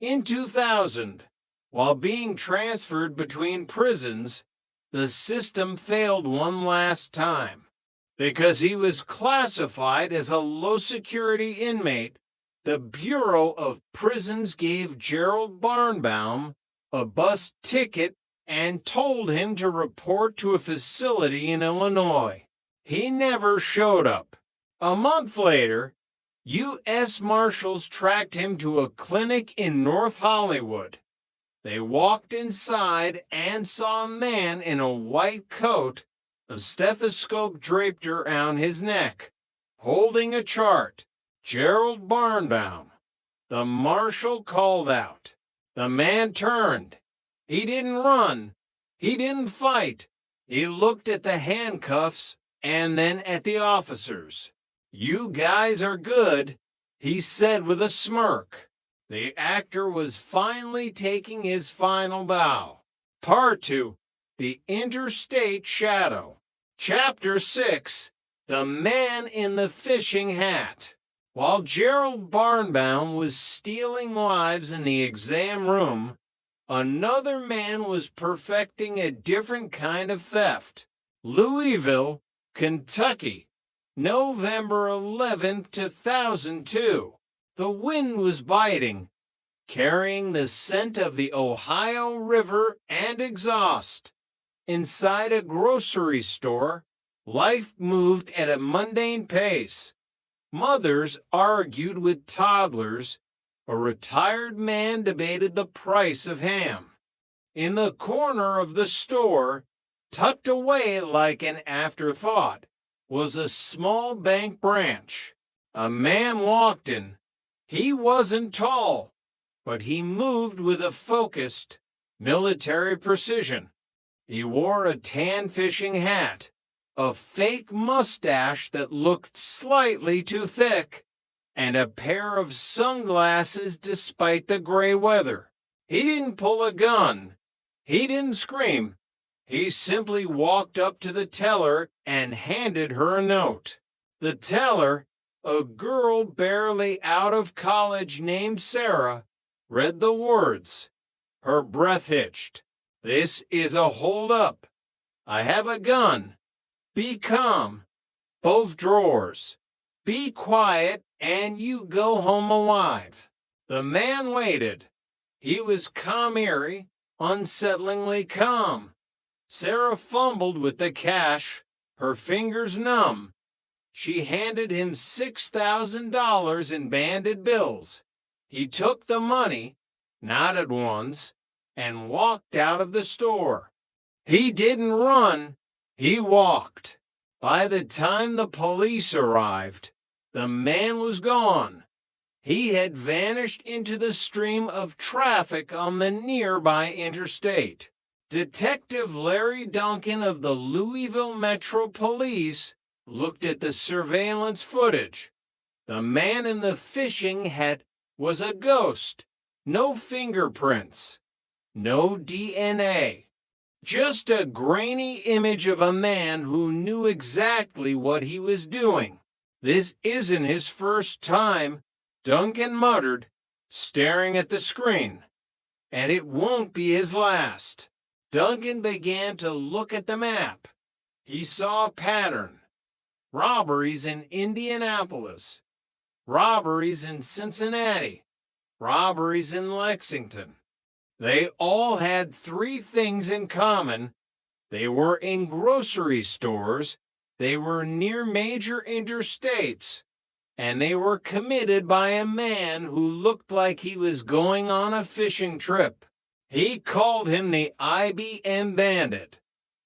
In 2000, while being transferred between prisons, the system failed one last time. Because he was classified as a low-security inmate, the Bureau of Prisons gave Gerald Barnbaum a bus ticket and told him to report to a facility in Illinois. He never showed up. A month later, U.S. Marshals tracked him to a clinic in North Hollywood. They walked inside and saw a man in a white coat, a stethoscope draped around his neck, holding a chart. Gerald Barnbaum. The marshal called out. The man turned. He didn't run. He didn't fight. He looked at the handcuffs and then at the officers. "You guys are good," he said with a smirk. The actor was finally taking his final bow. Part 2. The Interstate Shadow. Chapter 6. The Man in the Fishing Hat. While Gerald Barnbaum was stealing lives in the exam room, another man was perfecting a different kind of theft. Louisville, Kentucky, November 11th, 2002. The wind was biting, carrying the scent of the Ohio River and exhaust. Inside a grocery store, life moved at a mundane pace. Mothers argued with toddlers. A retired man debated the price of ham. In the corner of the store, tucked away like an afterthought, was a small bank branch. A man walked in. He wasn't tall, but he moved with a focused, military precision. He wore a tan fishing hat, a fake mustache that looked slightly too thick, and a pair of sunglasses despite the gray weather. He didn't pull a gun. He didn't scream. He simply walked up to the teller and handed her a note. The teller, a girl barely out of college named Sarah, read the words. Her breath hitched. "This is a hold-up. I have a gun. Be calm. Both drawers. Be quiet, and you go home alive." The man waited. He was calm-eerie, unsettlingly calm. Sarah fumbled with the cash, her fingers numb. She handed him $6,000 in banded bills. He took the money, nodded once, and walked out of the store. He didn't run, he walked. By the time the police arrived, the man was gone. He had vanished into the stream of traffic on the nearby interstate. Detective Larry Duncan of the Louisville Metro Police looked at the surveillance footage. The man in the fishing hat was a ghost. No fingerprints. No DNA. Just a grainy image of a man who knew exactly what he was doing. "This isn't his first time," Duncan muttered, staring at the screen. "And it won't be his last." Duncan began to look at the map. He saw a pattern. Robberies in Indianapolis. Robberies in Cincinnati. Robberies in Lexington. They all had three things in common. They were in grocery stores, they were near major interstates, and they were committed by a man who looked like he was going on a fishing trip. He called him the IBM Bandit,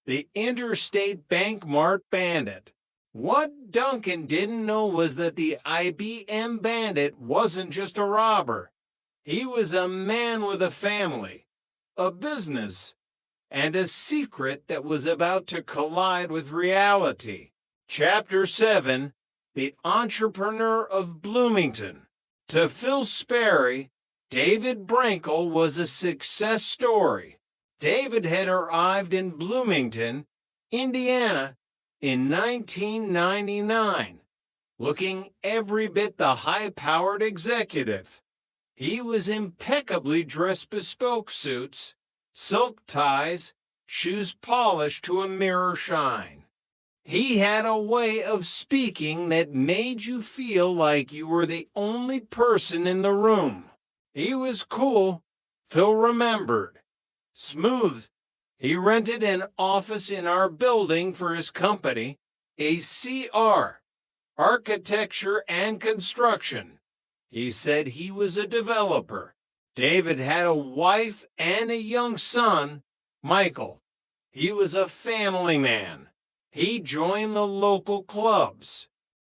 the Interstate Bank Mart Bandit. What Duncan didn't know was that the IBM Bandit wasn't just a robber. He was a man with a family, a business, and a secret that was about to collide with reality. Chapter 7, The Entrepreneur of Bloomington. To Phil Sperry, David Brankel was a success story. David had arrived in Bloomington, Indiana, in 1999, looking every bit the high-powered executive. He was impeccably dressed bespoke suits, silk ties, shoes polished to a mirror shine. He had a way of speaking that made you feel like you were the only person in the room. He was cool, Phil remembered. Smooth. He rented an office in our building for his company, ACR, Architecture and Construction. He said he was a developer. David had a wife and a young son, Michael. He was a family man. He joined the local clubs.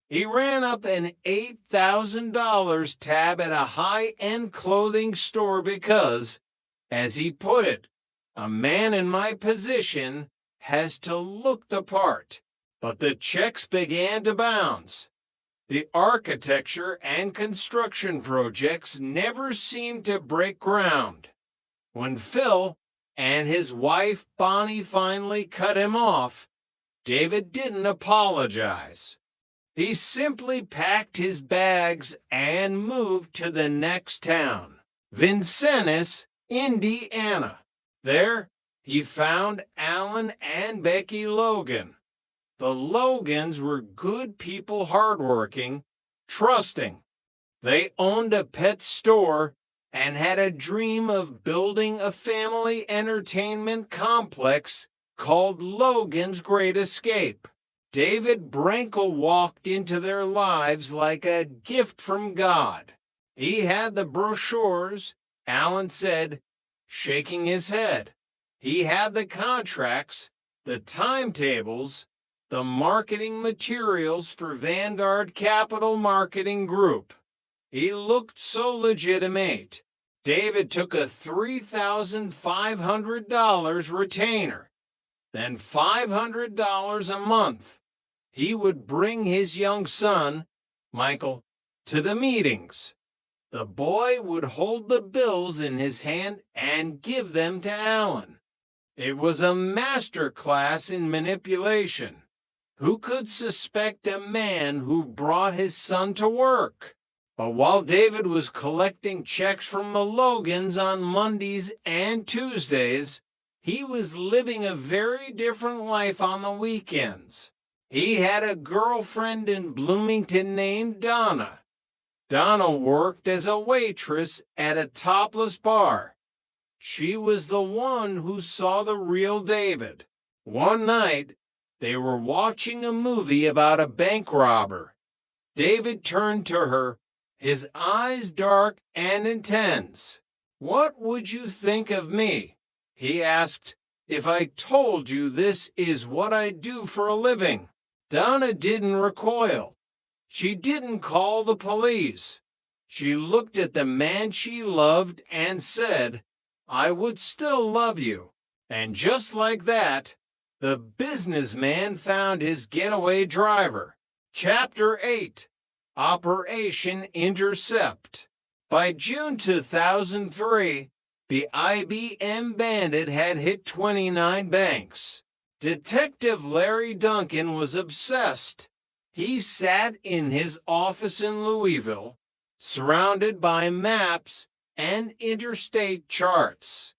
He ran up an $8,000 tab at a high-end clothing store because, as he put it, a man in my position has to look the part. But the checks began to bounce. The architecture and construction projects never seemed to break ground. When Phil and his wife Bonnie finally cut him off, David didn't apologize. He simply packed his bags and moved to the next town, Vincennes, Indiana. There, he found Alan and Becky Logan. The Logans were good people, hardworking, trusting. They owned a pet store and had a dream of building a family entertainment complex called Logan's Great Escape. David Brankel walked into their lives like a gift from God. He had the brochures, Alan said, shaking his head. He had the contracts, the timetables, the marketing materials for Vanguard Capital Marketing Group. He looked so legitimate. David took a $3,500 retainer. then $500 a month. He would bring his young son, Michael, to the meetings. The boy would hold the bills in his hand and give them to Alan. It was a master class in manipulation. Who could suspect a man who brought his son to work? But while David was collecting checks from the Logans on Mondays and Tuesdays, he was living a very different life on the weekends. He had a girlfriend in Bloomington named Donna. Donna worked as a waitress at a topless bar. She was the one who saw the real David. One night, they were watching a movie about a bank robber. David turned to her, his eyes dark and intense. "What would you think of me," he asked, "if I told you this is what I do for a living?" Donna didn't recoil. She didn't call the police. She looked at the man she loved and said, "I would still love you." And just like that, the businessman found his getaway driver. Chapter 8, Operation Intercept. By June 2003, the IBM bandit had hit 29 banks. Detective Larry Duncan was obsessed. He sat in his office in Louisville, surrounded by maps and interstate charts.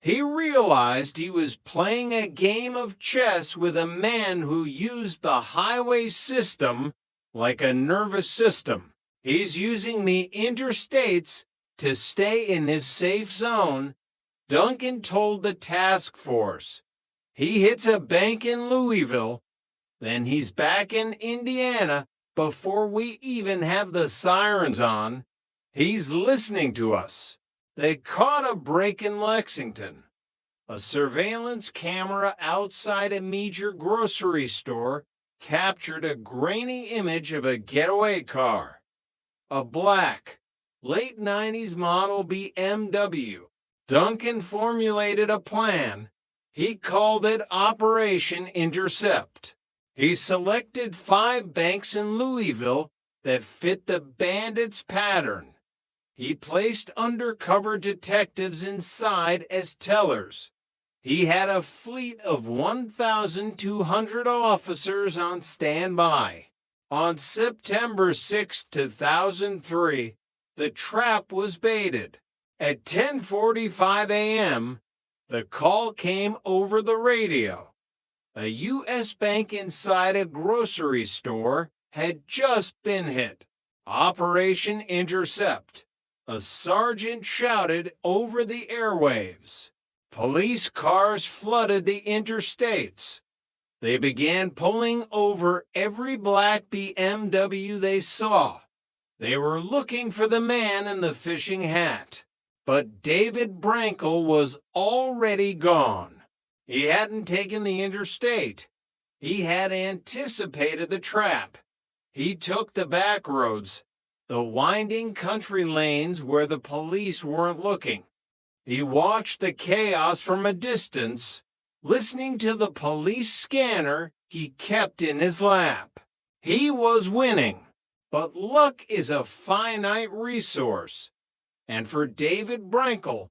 He realized he was playing a game of chess with a man who used the highway system like a nervous system. He's using the interstates to stay in his safe zone, Duncan told the task force. He hits a bank in Louisville, then he's back in Indiana before we even have the sirens on. He's listening to us. They caught a break in Lexington. A surveillance camera outside a major grocery store captured a grainy image of a getaway car. A black, late 90s model BMW. Duncan formulated a plan. He called it Operation Intercept. He selected 5 banks in Louisville that fit the bandits' pattern. He placed undercover detectives inside as tellers. He had a fleet of 1,200 officers on standby. On September 6, 2003, the trap was baited. At 10:45 a.m., the call came over the radio. A U.S. bank inside a grocery store had just been hit. Operation Intercept. A sergeant shouted over the airwaves. Police cars flooded the interstates. They began pulling over every black BMW they saw. They were looking for the man in the fishing hat. But David Brankel was already gone. He hadn't taken the interstate. He had anticipated the trap. He took the back roads, the winding country lanes where the police weren't looking. He watched the chaos from a distance, listening to the police scanner he kept in his lap. He was winning, but luck is a finite resource. And for David Brankel,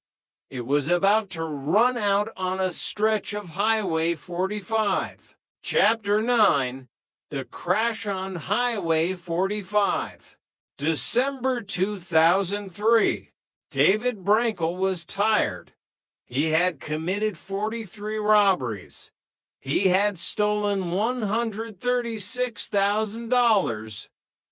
it was about to run out on a stretch of Highway 45. Chapter 9, The Crash on Highway 45. December 2003. David Brankel was tired. He had committed 43 robberies. He had stolen $136,000,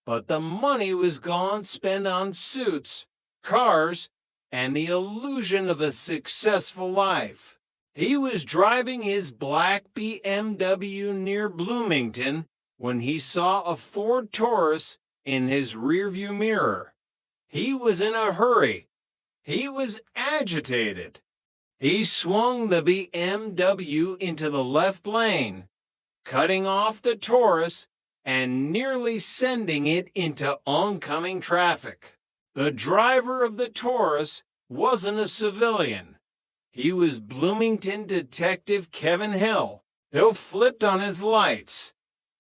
but the money was gone spent on suits, cars, and the illusion of a successful life. He was driving his black BMW near Bloomington when he saw a Ford Taurus in his rearview mirror. He was in a hurry. He was agitated. He swung the BMW into the left lane, cutting off the Taurus and nearly sending it into oncoming traffic. The driver of the Taurus wasn't a civilian. He was Bloomington Detective Kevin Hill. Hill flipped on his lights.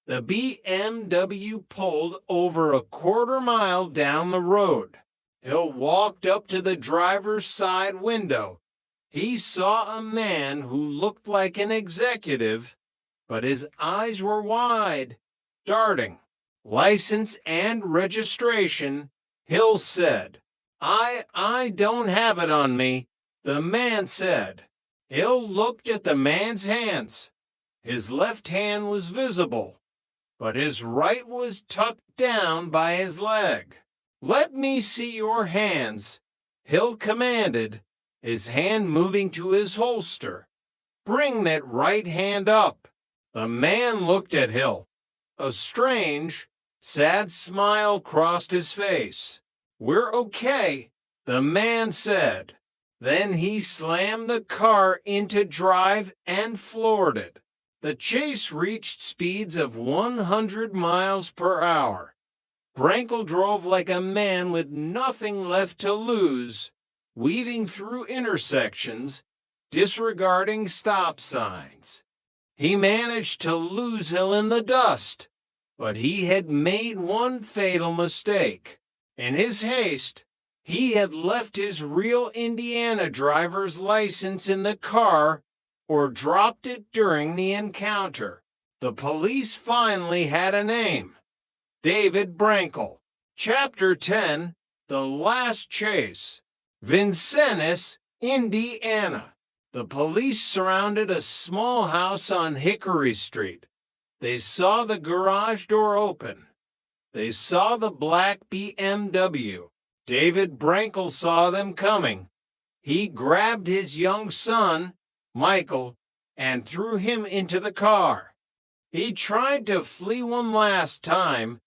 The BMW pulled over a quarter-mile down the road. Hill walked up to the driver's side window. He saw a man who looked like an executive, but his eyes were wide, darting. License and registration, Hill said. I don't have it on me, the man said. Hill looked at the man's hands. His left hand was visible, but his right was tucked down by his leg. Let me see your hands, Hill commanded, his hand moving to his holster. Bring that right hand up. The man looked at Hill. A strange, sad smile crossed his face. We're okay, the man said. Then he slammed the car into drive and floored it. The chase reached speeds of 100 miles per hour. Brankel drove like a man with nothing left to lose, weaving through intersections, disregarding stop signs. He managed to lose Hill in the dust, but he had made one fatal mistake. In his haste, he had left his real Indiana driver's license in the car or dropped it during the encounter. The police finally had a name. David Brankel. Chapter 10, The Last Chase. Vincennes, Indiana. The police surrounded a small house on Hickory Street. They saw the garage door open. They saw the black BMW. David Brankel saw them coming. He grabbed his young son, Michael, and threw him into the car. He tried to flee one last time,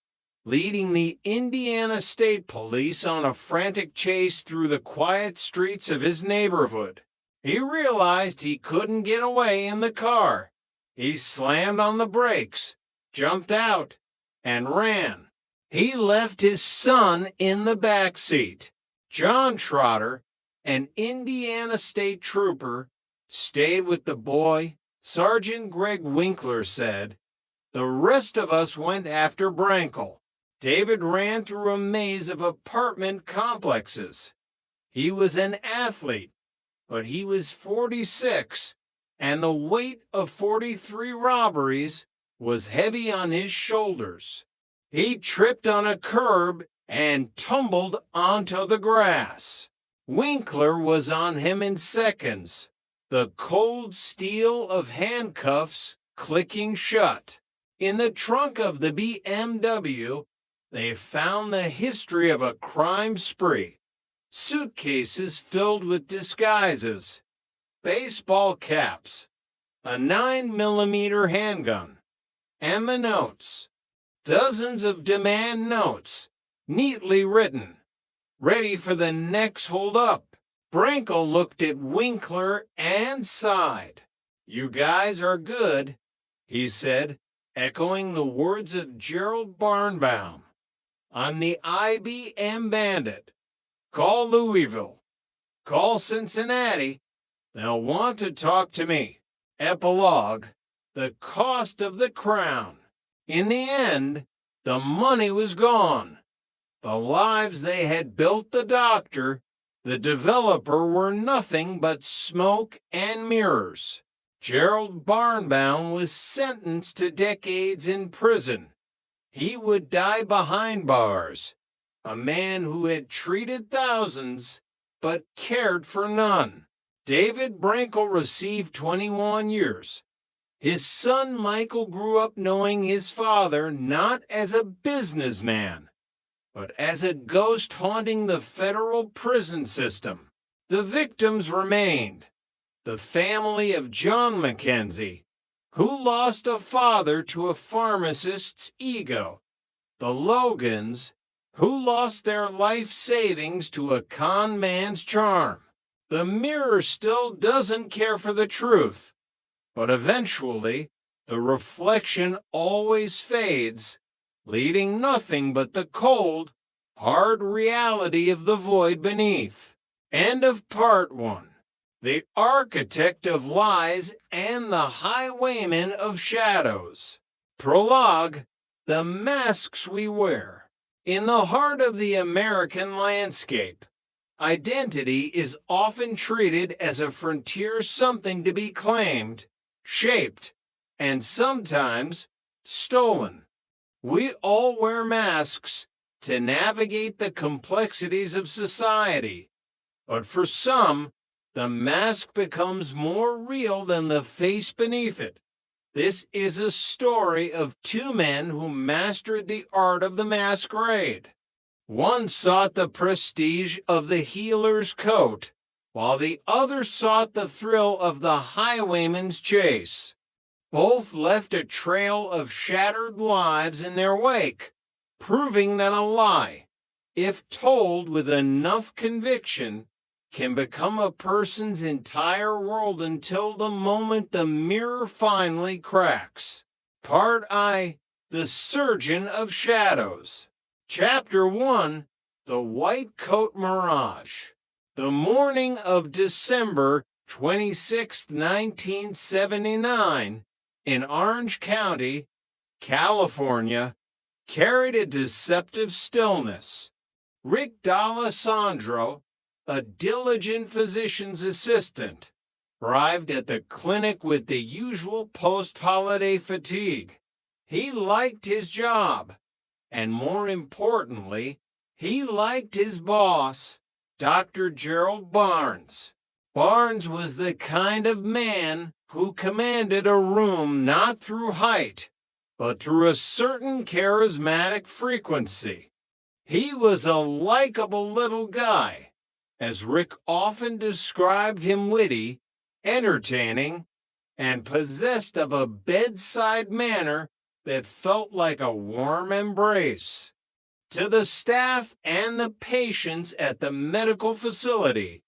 leading the Indiana State Police on a frantic chase through the quiet streets of his neighborhood. He realized he couldn't get away in the car. He slammed on the brakes, jumped out, and ran. He left his son in the back seat. John Trotter, an Indiana State Trooper, stayed with the boy. Sergeant Greg Winkler said, "The rest of us went after Brankel." David ran through a maze of apartment complexes. He was an athlete, but he was 46, and the weight of 43 robberies was heavy on his shoulders. He tripped on a curb and tumbled onto the grass. Winkler was on him in seconds, the cold steel of handcuffs clicking shut. In the trunk of the BMW, they found the history of a crime spree. Suitcases filled with disguises, baseball caps, a 9mm handgun, and the notes. Dozens of demand notes, neatly written, ready for the next holdup. Brankel looked at Winkler and sighed. "You guys are good," he said, echoing the words of Gerald Barnbaum. "I'm the IBM Bandit. Call Louisville. Call Cincinnati. They'll want to talk to me." Epilogue: The cost of the crown. In the end, the money was gone. The lives they had built the doctor, the developer, were nothing but smoke and mirrors. Gerald Barnbaum was sentenced to decades in prison. He would die behind bars, a man who had treated thousands but cared for none. David Brankel received 21 years. His son Michael grew up knowing his father not as a businessman, but as a ghost haunting the federal prison system. The victims remained. The family of John Mackenzie, who lost a father to a pharmacist's ego. The Logans, who lost their life savings to a con man's charm. The mirror still doesn't care for the truth, but eventually the reflection always fades, leaving nothing but the cold, hard reality of the void beneath. End of part 1. the architect of lies and the highwayman of shadows. Prologue, the masks we wear. In the heart of the American landscape, identity is often treated as a frontier, something to be claimed, shaped, and sometimes stolen. We all wear masks to navigate the complexities of society, but for some, the mask becomes more real than the face beneath it. This is a story of two men who mastered the art of the masquerade. One sought the prestige of the healer's coat, while the other sought the thrill of the highwayman's chase. Both left a trail of shattered lives in their wake, proving that a lie, if told with enough conviction, can become a person's entire world until the moment the mirror finally cracks. Part I, The Surgeon of Shadows. Chapter 1, The White Coat Mirage. The morning of December 26, 1979, in Orange County, California, carried a deceptive stillness. Rick D'Alessandro, a diligent physician's assistant, arrived at the clinic with the usual post-holiday fatigue. He liked his job, and more importantly, he liked his boss, Dr. Gerald Barnes. Barnes was the kind of man who commanded a room not through height, but through a certain charismatic frequency. He was a likable little guy, as Rick often described him, witty, entertaining, and possessed of a bedside manner that felt like a warm embrace. To the staff and the patients at the medical facility,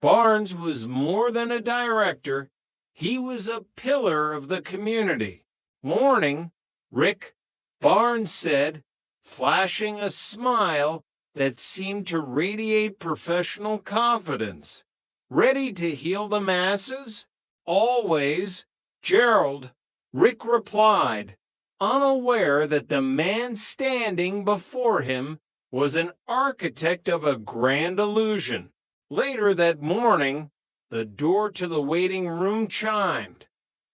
Barnes was more than a director, he was a pillar of the community. Morning, Rick, Barnes said, flashing a smile that seemed to radiate professional confidence. Ready to heal the masses? Always, Gerald, Rick replied, unaware that the man standing before him was an architect of a grand illusion. Later that morning, the door to the waiting room chimed.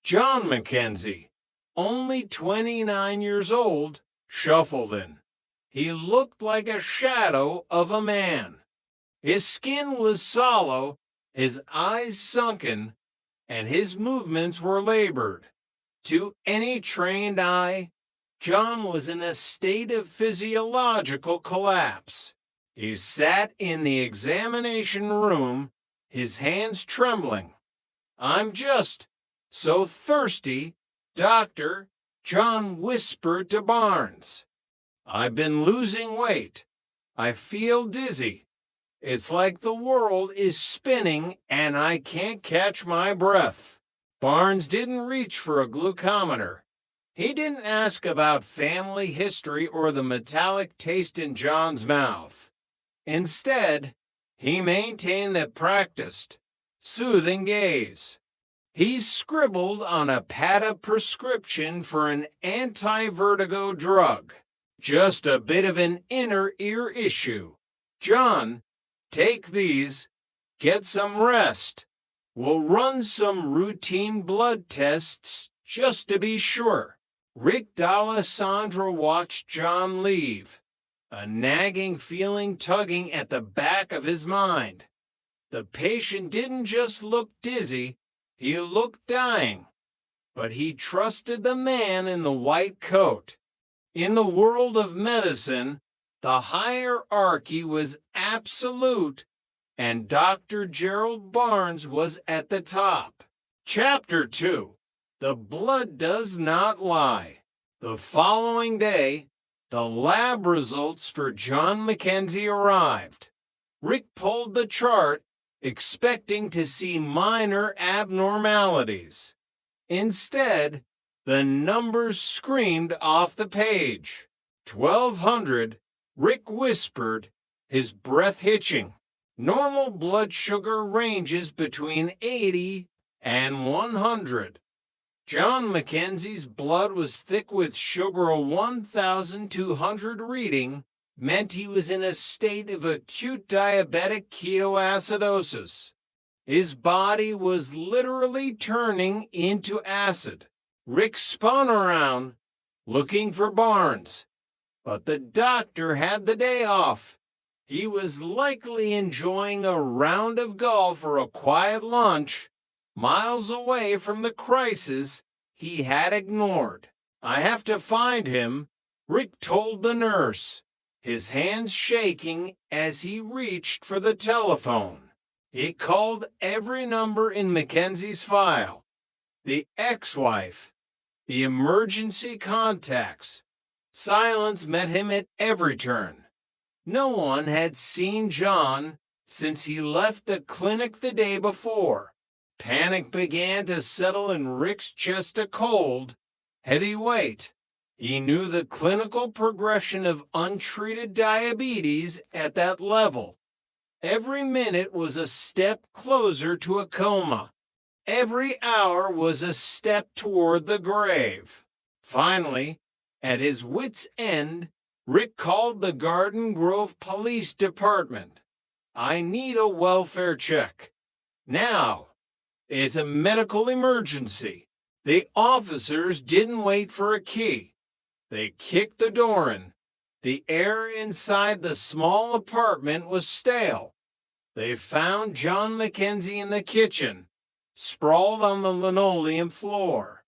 John Mackenzie, only 29 years old, shuffled in. He looked like a shadow of a man. His skin was sallow, his eyes sunken, and his movements were labored. To any trained eye, John was in a state of physiological collapse. He sat in the examination room, his hands trembling. "I'm just so thirsty, doctor," John whispered to Barnes. "I've been losing weight. I feel dizzy. It's like the world is spinning and I can't catch my breath." Barnes didn't reach for a glucometer. He didn't ask about family history or the metallic taste in John's mouth. Instead, he maintained the practiced, soothing gaze. He scribbled on a pad a prescription for an anti-vertigo drug. Just a bit of an inner ear issue. "John, take these. Get some rest. We'll run some routine blood tests just to be sure." Rick D'Alessandro watched John leave, a nagging feeling tugging at the back of his mind. The patient didn't just look dizzy, he looked dying. But he trusted the man in the white coat. In the world of medicine, the hierarchy was absolute, and Dr. Gerald Barnes was at the top. Chapter 2, The Blood Does Not Lie. The following day, the lab results for John Mackenzie arrived. Rick pulled the chart, expecting to see minor abnormalities. Instead, the numbers screamed off the page. 1200, Rick whispered, his breath hitching. Normal blood sugar ranges between 80 and 100. John Mackenzie's blood was thick with sugar. A 1,200 reading meant he was in a state of acute diabetic ketoacidosis. His body was literally turning into acid. Rick spun around, looking for Barnes, but the doctor had the day off. He was likely enjoying a round of golf or a quiet lunch, miles away from the crisis he had ignored. "I have to find him," Rick told the nurse, his hands shaking as he reached for the telephone. He called every number in Mackenzie's file: the ex-wife, the emergency contacts. Silence met him at every turn. No one had seen John since he left the clinic the day before. Panic began to settle in Rick's chest, a cold, heavy weight. He knew the clinical progression of untreated diabetes at that level. Every minute was a step closer to a coma. Every hour was a step toward the grave. Finally, at his wit's end, Rick called the Garden Grove Police Department. "I need a welfare check. Now. It's a medical emergency." The officers didn't wait for a key. They kicked the door in. The air inside the small apartment was stale. They found John Mackenzie in the kitchen, sprawled on the linoleum floor.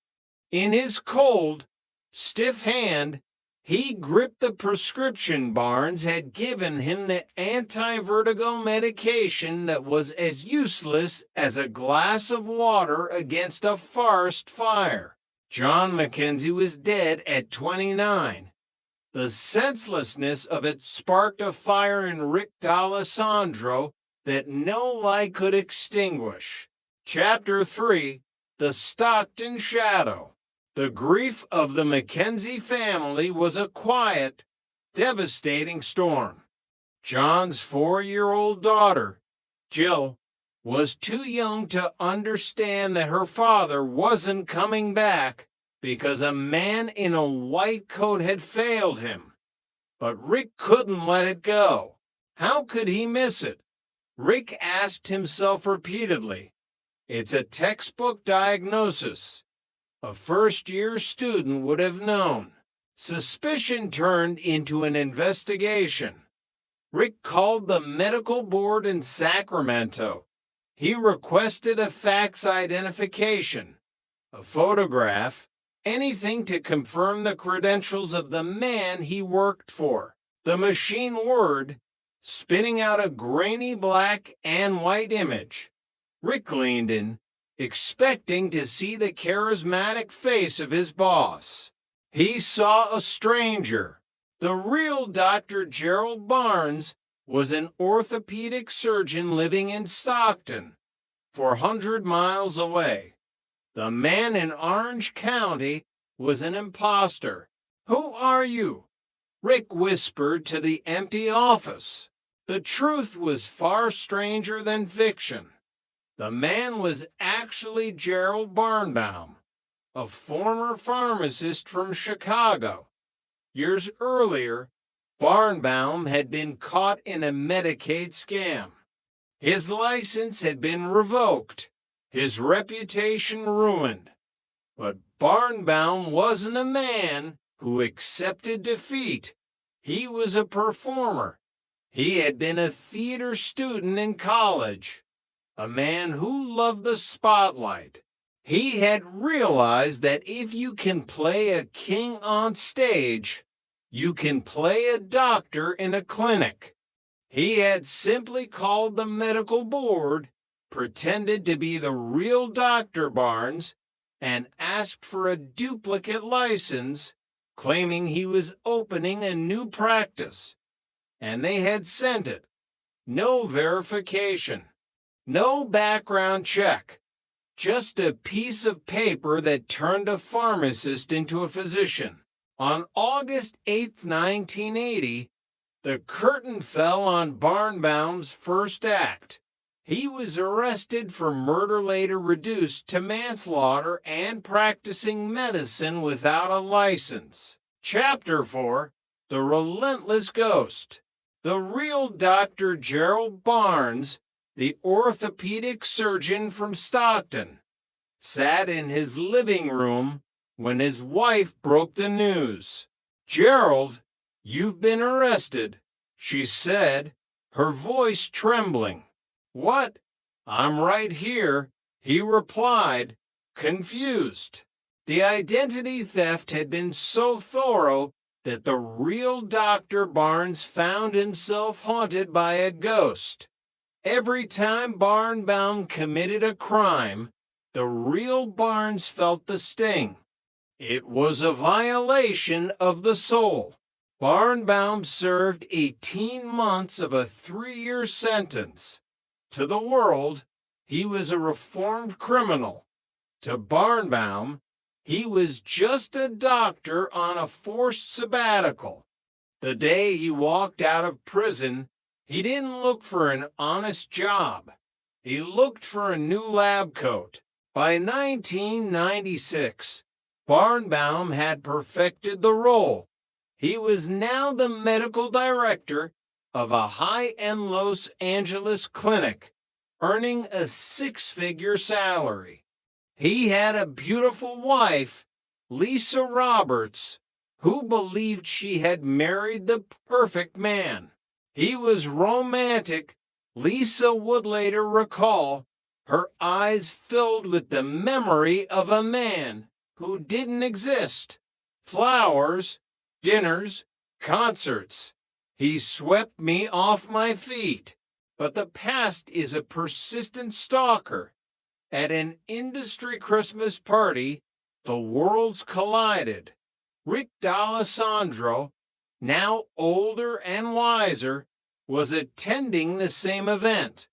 In his cold, stiff hand, he gripped the prescription Barnes had given him, the anti-vertigo medication that was as useless as a glass of water against a forest fire. John Mackenzie was dead at 29. The senselessness of it sparked a fire in Rick D'Alessandro that no light could extinguish. Chapter 3: The Stockton Shadow. The grief of the Mackenzie family was a quiet, devastating storm. John's 4-year-old daughter, Jill, was too young to understand that her father wasn't coming back because a man in a white coat had failed him. But Rick couldn't let it go. How could he miss it? Rick asked himself repeatedly. It's a textbook diagnosis. A first-year student would have known. Suspicion turned into an investigation. Rick called the medical board in Sacramento. He requested a fax identification, a photograph, anything to confirm the credentials of the man he worked for. The machine whirred, spinning out a grainy black and white image. Rick leaned in, expecting to see the charismatic face of his boss. He saw a stranger. The real Dr. Gerald Barnes was an orthopedic surgeon living in Stockton, 400 miles away. The man in Orange County was an imposter. "Who are you?" Rick whispered to the empty office. The truth was far stranger than fiction. The man was actually Gerald Barnbaum, a former pharmacist from Chicago. Years earlier, Barnbaum had been caught in a Medicaid scam. His license had been revoked, his reputation ruined. But Barnbaum wasn't a man who accepted defeat. He was a performer. He had been a theater student in college, a man who loved the spotlight. He had realized that if you can play a king on stage, you can play a doctor in a clinic. He had simply called the medical board, pretended to be the real Dr. Barnes, and asked for a duplicate license, claiming he was opening a new practice. And they had sent it. No verification, no background check, just a piece of paper that turned a pharmacist into a physician. On August 8, 1980, The curtain fell on Barnbaum's first act. He was arrested for murder later reduced to manslaughter and practicing medicine without a license. Chapter 4: The Relentless Ghost. The real Dr. Gerald Barnes, the orthopedic surgeon from Stockton, sat in his living room when his wife broke the news. "Gerald, you've been arrested," she said, her voice trembling. "What? I'm right here," he replied, confused. The identity theft had been so thorough that the real Dr. Barnes found himself haunted by a ghost. Every time Barnbaum committed a crime, the real Barnes felt the sting. It was a violation of the soul. Barnbaum served 18 months of a 3-year sentence. To the world, he was a reformed criminal. To Barnbaum, he was just a doctor on a forced sabbatical. The day he walked out of prison, he didn't look for an honest job. He looked for a new lab coat. By 1996, Barnbaum had perfected the role. He was now the medical director of a high-end Los Angeles clinic, earning a 6-figure salary. He had a beautiful wife, Lisa Roberts, who believed she had married the perfect man. He was romantic. Lisa would later recall, her eyes filled with the memory of a man who didn't exist. Flowers, dinners, concerts. He swept me off my feet. But the past is a persistent stalker. At an industry Christmas party, the worlds collided. Rick D'Alessandro, now older and wiser, was attending the same event.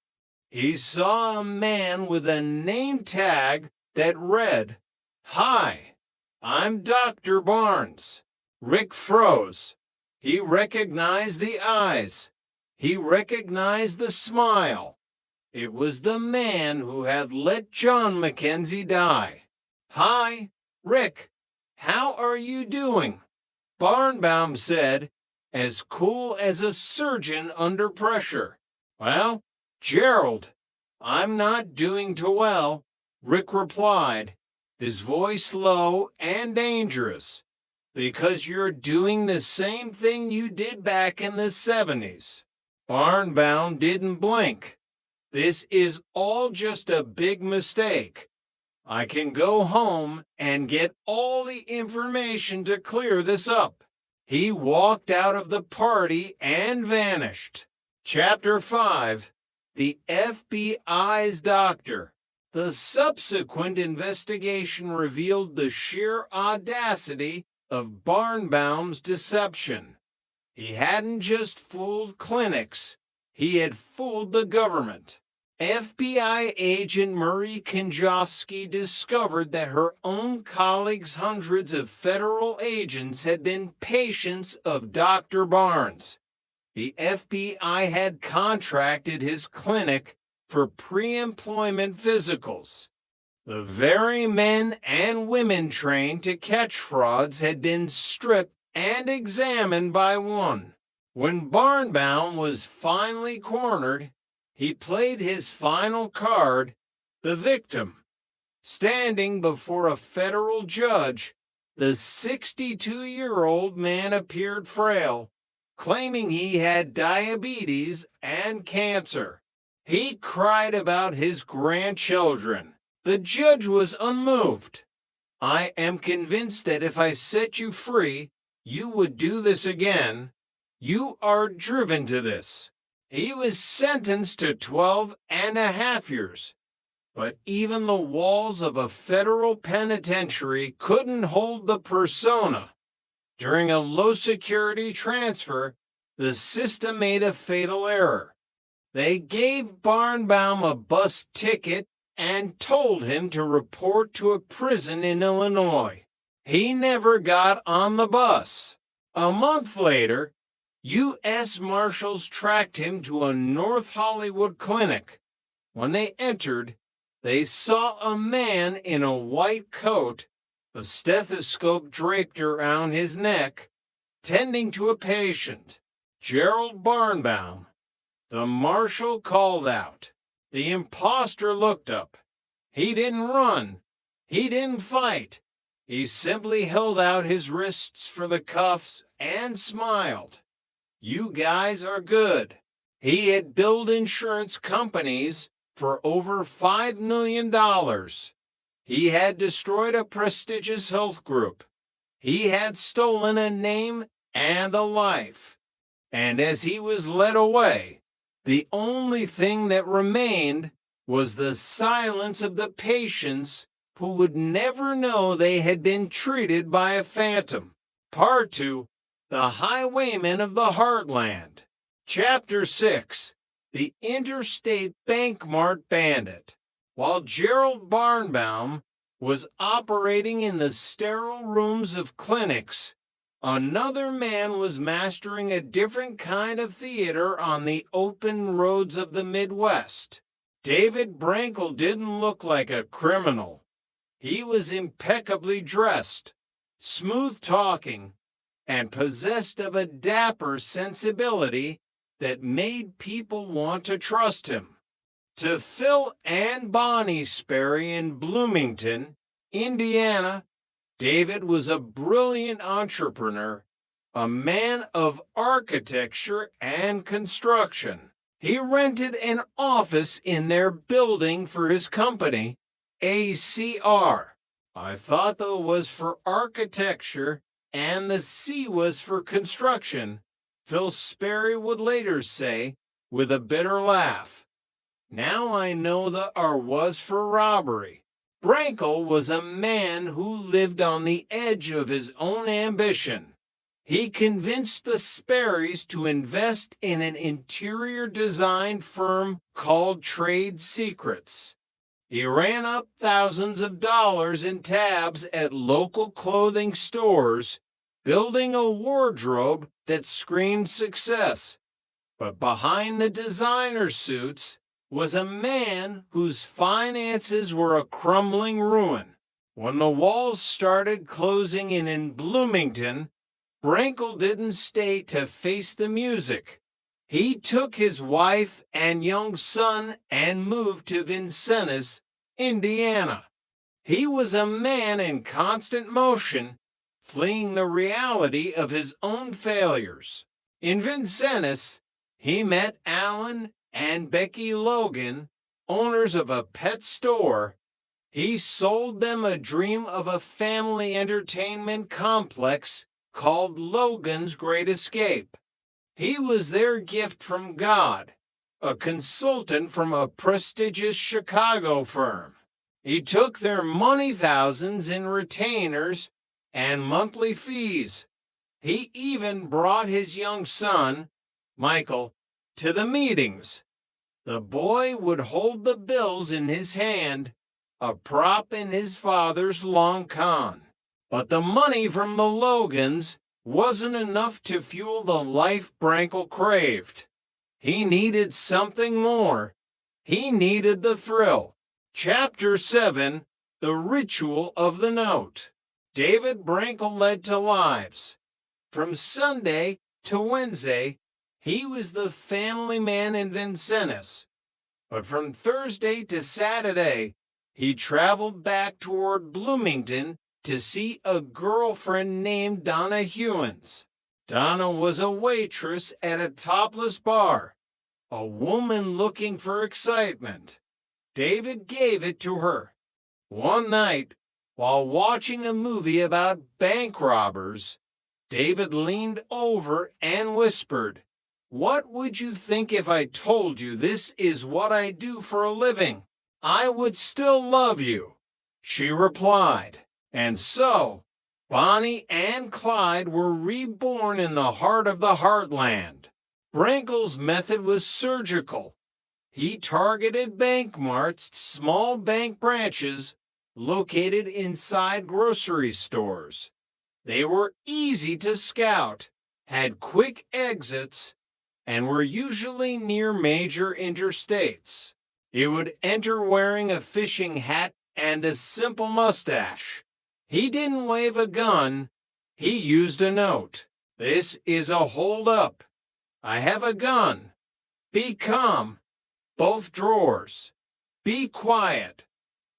He saw a man with a name tag that read, "Hi, I'm Dr. Barnes." Rick froze. He recognized the eyes. He recognized the smile. It was the man who had let John Mackenzie die. "Hi, Rick. How are you doing?" Barnbaum said, as cool as a surgeon under pressure. "Well, Gerald, I'm not doing too well," Rick replied, his voice low and dangerous. "Because you're doing the same thing you did back in the 70s. Barnbaum didn't blink. "This is all just a big mistake. I can go home and get all the information to clear this up." He walked out of the party and vanished. Chapter 5: The FBI's Doctor. The subsequent investigation revealed the sheer audacity of Barnbaum's deception. He hadn't just fooled clinics, he had fooled the government. FBI agent Marie Konjovsky discovered that her own colleagues, hundreds of federal agents, had been patients of Dr. Barnes. The FBI had contracted his clinic for pre-employment physicals. The very men and women trained to catch frauds had been stripped and examined by one. When Barnbaum was finally cornered, he played his final card, the victim. Standing before a federal judge, the 62-year-old man appeared frail, claiming he had diabetes and cancer. He cried about his grandchildren. The judge was unmoved. "I am convinced that if I set you free, you would do this again. You are driven to this." He was sentenced to 12.5 years. But even the walls of a federal penitentiary couldn't hold the persona. During a low-security transfer, the system made a fatal error. They gave Barnbaum a bus ticket and told him to report to a prison in Illinois. He never got on the bus. A month later, U.S. Marshals tracked him to a North Hollywood clinic. When they entered, they saw a man in a white coat, a stethoscope draped around his neck, tending to a patient, Gerald Barnbaum. The marshal called out. The imposter looked up. He didn't run. He didn't fight. He simply held out his wrists for the cuffs and smiled. You guys are good. He had billed insurance companies for over $5 million. He had destroyed a prestigious health group. He had stolen a name and a life. And as he was led away, the only thing that remained was the silence of the patients who would never know they had been treated by a phantom. Part 2, The Highwaymen of the Heartland. Chapter 6, The Interstate Bankmart Bandit. While Gerald Barnbaum was operating in the sterile rooms of clinics, another man was mastering a different kind of theater on the open roads of the Midwest. David Brankel didn't look like a criminal. He was impeccably dressed, smooth-talking, and possessed of a dapper sensibility that made people want to trust him. To Phil and Bonnie Sperry in Bloomington, Indiana, David was a brilliant entrepreneur, a man of architecture and construction. He rented an office in their building for his company, ACR. I thought the was for architecture and the C was for construction, Phil Sperry would later say with a bitter laugh. Now I know the R was for robbery. Brankel was a man who lived on the edge of his own ambition. He convinced the Sperrys to invest in an interior design firm called Trade Secrets. He ran up thousands of dollars in tabs at local clothing stores, building a wardrobe that screamed success. But behind the designer suits was a man whose finances were a crumbling ruin. When the walls started closing in Bloomington, Brankel didn't stay to face the music. He took his wife and young son and moved to Vincennes, Indiana. He was a man in constant motion, fleeing the reality of his own failures. In Vincennes, he met Alan and Becky Logan, owners of a pet store. He sold them a dream of a family entertainment complex called Logan's Great Escape. He was their gift from God, a consultant from a prestigious Chicago firm. He took their money thousands in retainers and monthly fees. He even brought his young son, Michael, to the meetings. The boy would hold the bills in his hand, a prop in his father's long con. But the money from the Logans wasn't enough to fuel the life Brankel craved. He needed something more. He needed the thrill. Chapter 7, The Ritual of the Note. David Brankel led to lives. From Sunday to Wednesday, he was the family man in Vincennes. But from Thursday to Saturday, he traveled back toward Bloomington to see a girlfriend named Donna Hewins. Donna was a waitress at a topless bar, a woman looking for excitement. David gave it to her. One night, while watching a movie about bank robbers, David leaned over and whispered, "What would you think if I told you this is what I do for a living? I would still love you." She replied. And so, Bonnie and Clyde were reborn in the heart of the heartland. Brankel's method was surgical. He targeted Bankmart's small bank branches located inside grocery stores. They were easy to scout, had quick exits, and were usually near major interstates. He would enter wearing a fishing hat and a simple mustache. He didn't wave a gun, he used a note. This is a hold-up. I have a gun. Be calm. Both drawers. Be quiet.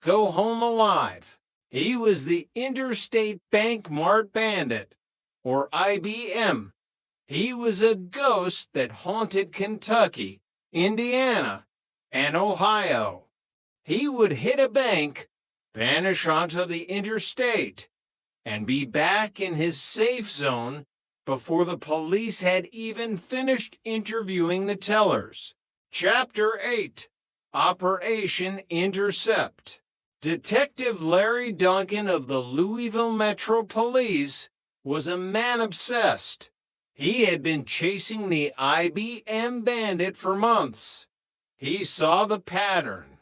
Go home alive. He was the Interstate Bank Mart Bandit, or IBM. He was a ghost that haunted Kentucky, Indiana, and Ohio. He would hit a bank, vanish onto the interstate, and be back in his safe zone before the police had even finished interviewing the tellers. Chapter 8, Operation Intercept. Detective Larry Duncan of the Louisville Metro Police was a man obsessed. He had been chasing the IBM bandit for months. He saw the pattern.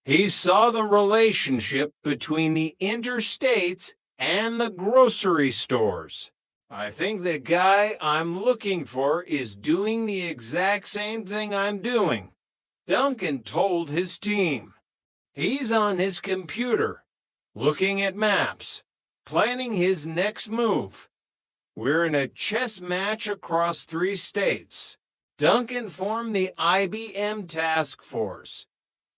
He saw the relationship between the interstates and the grocery stores. I think the guy I'm looking for is doing the exact same thing I'm doing, Duncan told his team. He's on his computer, looking at maps, planning his next move. We're in a chess match across 3 states. Duncan formed the IBM task force.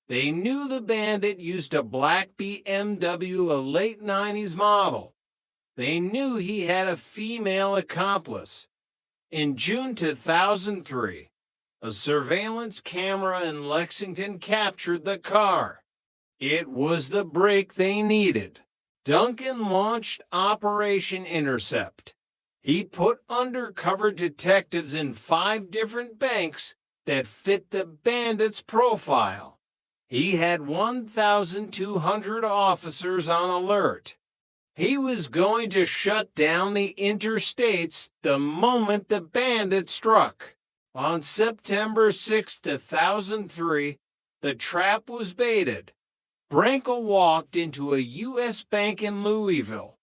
They knew the bandit used a black BMW, a late 90s model. They knew he had a female accomplice. In June 2003, a surveillance camera in Lexington captured the car. It was the break they needed. Duncan launched Operation Intercept. He put undercover detectives in 5 different banks that fit the bandit's profile. He had 1,200 officers on alert. He was going to shut down the interstates the moment the bandit struck. On September 6, 2003, the trap was baited. Brankel walked into a U.S. bank in Louisville.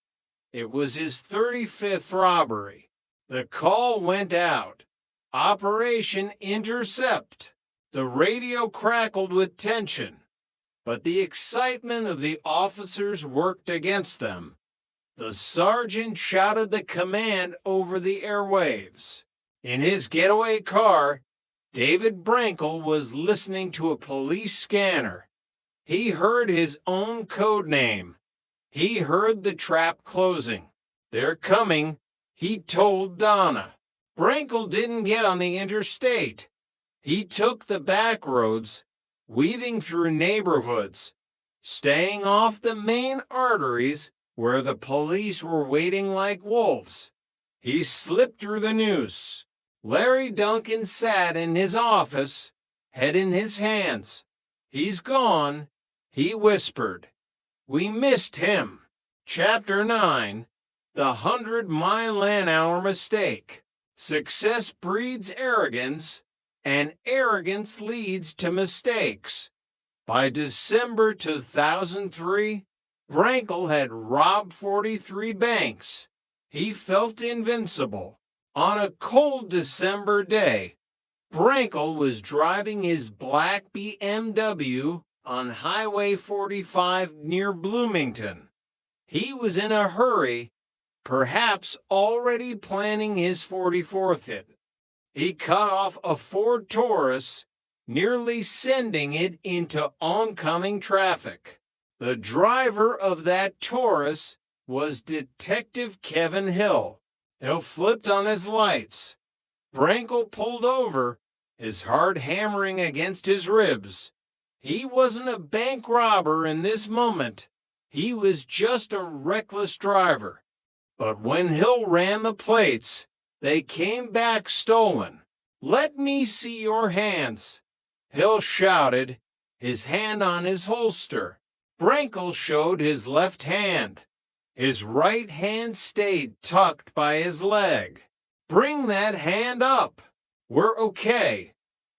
It was his 35th robbery. The call went out. Operation Intercept. The radio crackled with tension, but the excitement of the officers worked against them. The sergeant shouted the command over the airwaves. In his getaway car, David Brankel was listening to a police scanner. He heard his own code name. He heard the trap closing. They're coming, he told Donna. Brankel didn't get on the interstate. He took the back roads, weaving through neighborhoods, staying off the main arteries where the police were waiting like wolves. He slipped through the noose. Larry Duncan sat in his office, head in his hands. He's gone, he whispered. We missed him. Chapter 9, The 100-mile-an-hour Mistake. Success breeds arrogance, and arrogance leads to mistakes. By December 2003, Brankel had robbed 43 banks. He felt invincible. On a cold December day, Brankel was driving his black BMW on Highway 45 near Bloomington. He was in a hurry, perhaps already planning his 44th hit. He cut off a Ford Taurus, nearly sending it into oncoming traffic. The driver of that Taurus was Detective Kevin Hill. Hill flipped on his lights. Brankel pulled over, his heart hammering against his ribs. He wasn't a bank robber in this moment. He was just a reckless driver. But when Hill ran the plates, they came back stolen. Let me see your hands, Hill shouted, his hand on his holster. Brankel showed his left hand. His right hand stayed tucked by his leg. Bring that hand up. We're okay,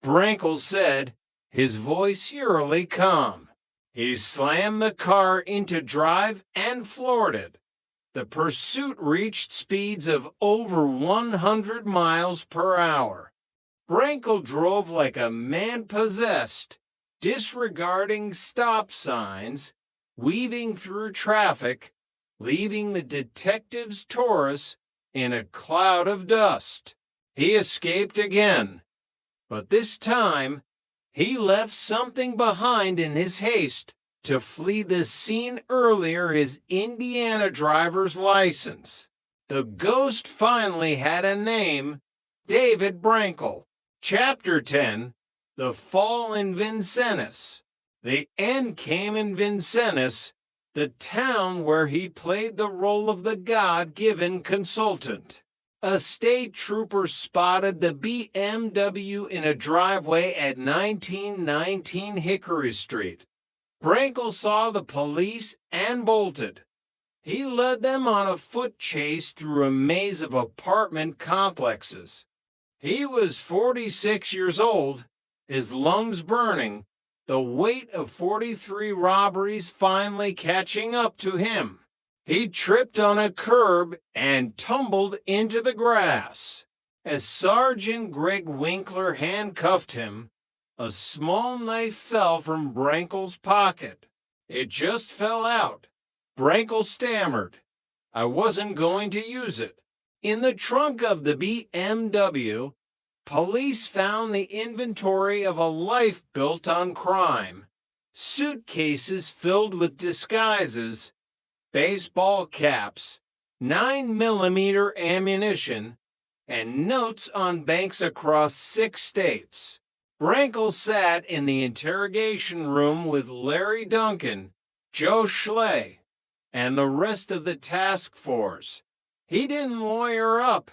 Brankel said, his voice eerily calm. He slammed the car into drive and floored it. The pursuit reached speeds of over 100 miles per hour. Brankel drove like a man possessed, disregarding stop signs, weaving through traffic, leaving the detective's Taurus in a cloud of dust. He escaped again, but this time he left something behind in his haste to flee the scene earlier, his Indiana driver's license. The ghost finally had a name, David Brankel. Chapter 10, The Fall in Vincennes. The end came in Vincennes, the town where he played the role of the God-given consultant. A state trooper spotted the BMW in a driveway at 1919 Hickory Street. Brankel saw the police and bolted. He led them on a foot chase through a maze of apartment complexes. He was 46 years old, his lungs burning, the weight of 43 robberies finally catching up to him. He tripped on a curb and tumbled into the grass. As Sergeant Greg Winkler handcuffed him, a small knife fell from Brankel's pocket. It just fell out. Brankel stammered, "I wasn't going to use it." In the trunk of the BMW, police found the inventory of a life built on crime. Suitcases filled with disguises, baseball caps, 9mm ammunition, and notes on banks across 6 states. Brankel sat in the interrogation room with Larry Duncan, Joe Schley, and the rest of the task force. He didn't lawyer up.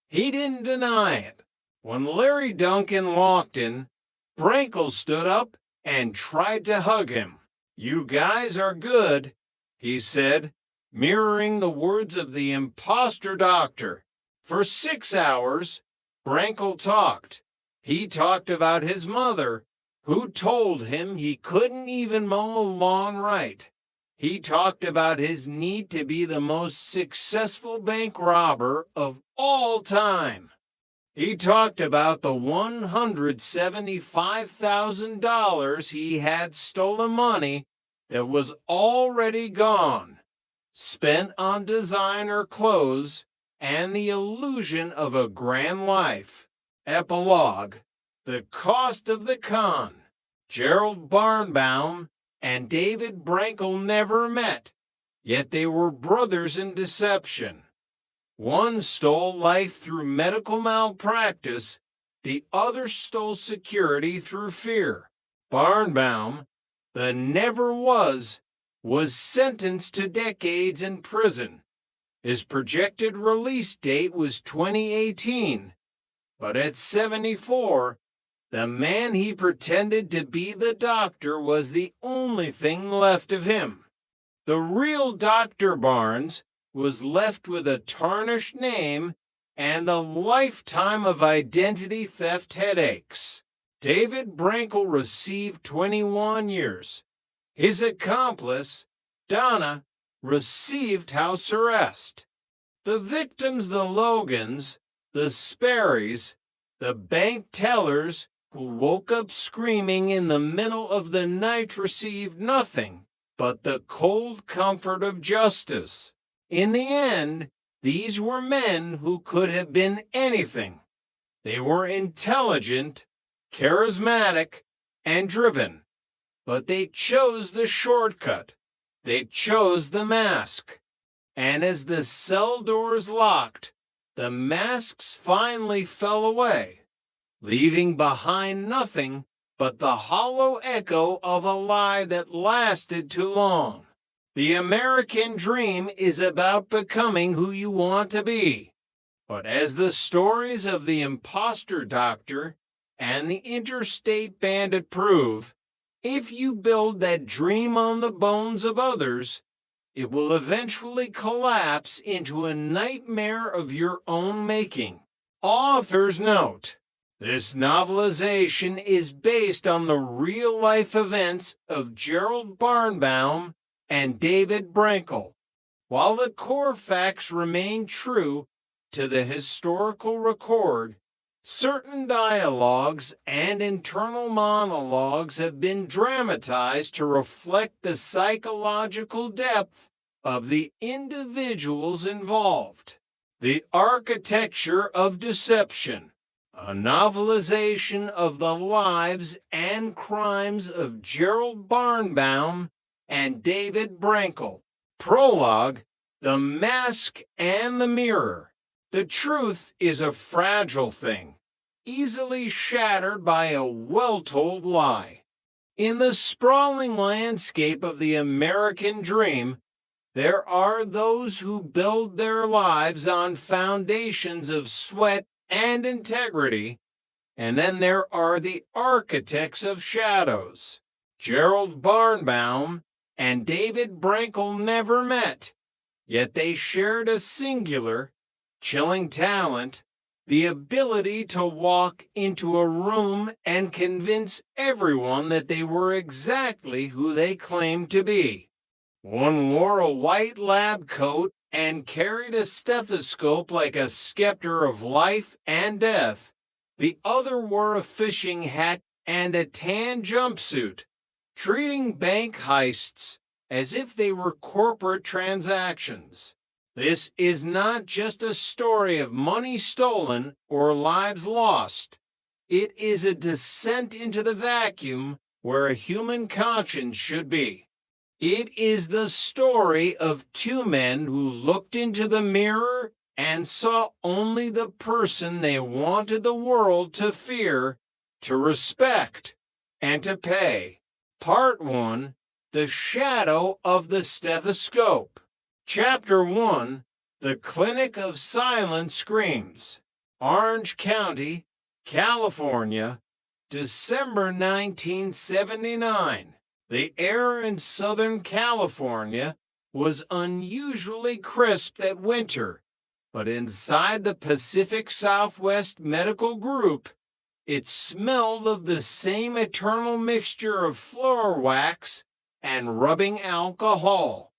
He didn't deny it. When Larry Duncan walked in, Brankel stood up and tried to hug him. "You guys are good," he said, mirroring the words of the imposter doctor. For 6 hours, Brankel talked. He talked about his mother, who told him he couldn't even mow a lawn right. He talked about his need to be the most successful bank robber of all time. He talked about the $175,000 he had stolen money that was already gone, spent on designer clothes and the illusion of a grand life. Epilogue: The cost of the con. Gerald Barnbaum and David Brankel never met, yet they were brothers in deception. One stole life through medical malpractice, the other stole security through fear. Barnbaum, the never was sentenced to decades in prison. His projected release date was 2018, but at 74, the man he pretended to be the doctor was the only thing left of him. The real Dr. Barnes was left with a tarnished name and a lifetime of identity theft headaches. David Brankel received 21 years. His accomplice, Donna, received house arrest. The victims, the Logans, the Sperrys, the bank tellers who woke up screaming in the middle of the night, received nothing but the cold comfort of justice. In the end, these were men who could have been anything. They were intelligent, charismatic, and driven, but they chose the shortcut. They chose the mask. And as the cell doors locked, the masks finally fell away, leaving behind nothing but the hollow echo of a lie that lasted too long. The American dream is about becoming who you want to be. But as the stories of the imposter doctor and the interstate bandit prove, if you build that dream on the bones of others, it will eventually collapse into a nightmare of your own making. Author's note: this novelization is based on the real-life events of Gerald Barnbaum and David Brankel. While the core facts remain true to the historical record, certain dialogues and internal monologues have been dramatized to reflect the psychological depth of the individuals involved. The Architecture of Deception, a novelization of the lives and crimes of Gerald Barnbaum and David Brankel. Prologue, The Mask and the Mirror. The truth is a fragile thing, easily shattered by a well-told lie. In the sprawling landscape of the American dream, there are those who build their lives on foundations of sweat and integrity, and then there are the architects of shadows. Gerald Barnbaum and David Brankel never met, yet they shared a singular, chilling talent, the ability to walk into a room and convince everyone that they were exactly who they claimed to be. One wore a white lab coat and carried a stethoscope like a scepter of life and death. The other wore a fishing hat and a tan jumpsuit, treating bank heists as if they were corporate transactions. This is not just a story of money stolen or lives lost. It is a descent into the vacuum where a human conscience should be. It is the story of two men who looked into the mirror and saw only the person they wanted the world to fear, to respect, and to pay. Part 1, The Shadow of the Stethoscope. Chapter 1, The Clinic of Silent Screams. Orange County, California, December 1979. The air in Southern California was unusually crisp that winter, but inside the Pacific Southwest Medical Group, it smelled of the same eternal mixture of floor wax and rubbing alcohol.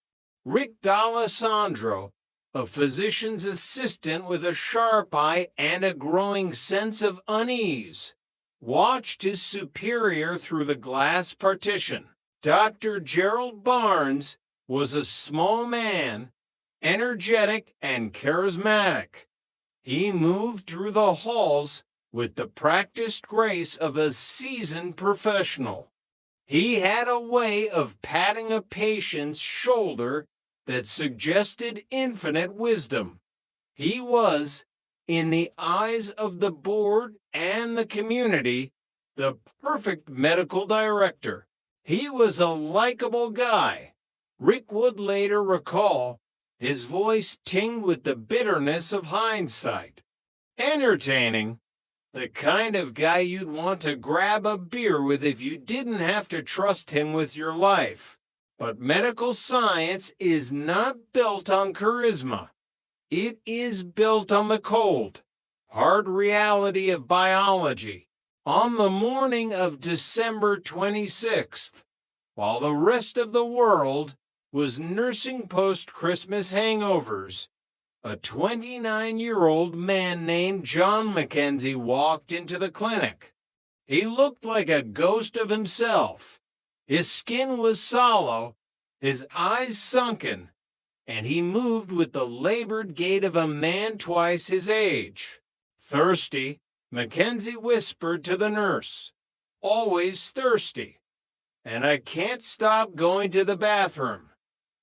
Rick D'Alessandro, a physician's assistant with a sharp eye and a growing sense of unease, watched his superior through the glass partition. Dr. Gerald Barnes was a small man, energetic and charismatic. He moved through the halls with the practiced grace of a seasoned professional. He had a way of patting a patient's shoulder that suggested infinite wisdom. He was, in the eyes of the board and the community, the perfect medical director. He was a likable guy. Rick would later recall, his voice tinged with the bitterness of hindsight. Entertaining, the kind of guy you'd want to grab a beer with if you didn't have to trust him with your life. But medical science is not built on charisma. It is built on the cold, hard reality of biology. On the morning of December 26th, while the rest of the world was nursing post-Christmas hangovers, a 29-year-old man named John Mackenzie walked into the clinic. He looked like a ghost of himself. His skin was sallow, his eyes sunken, and he moved with the labored gait of a man twice his age. Thirsty, Mackenzie whispered to the nurse, "Always thirsty. And I can't stop going to the bathroom.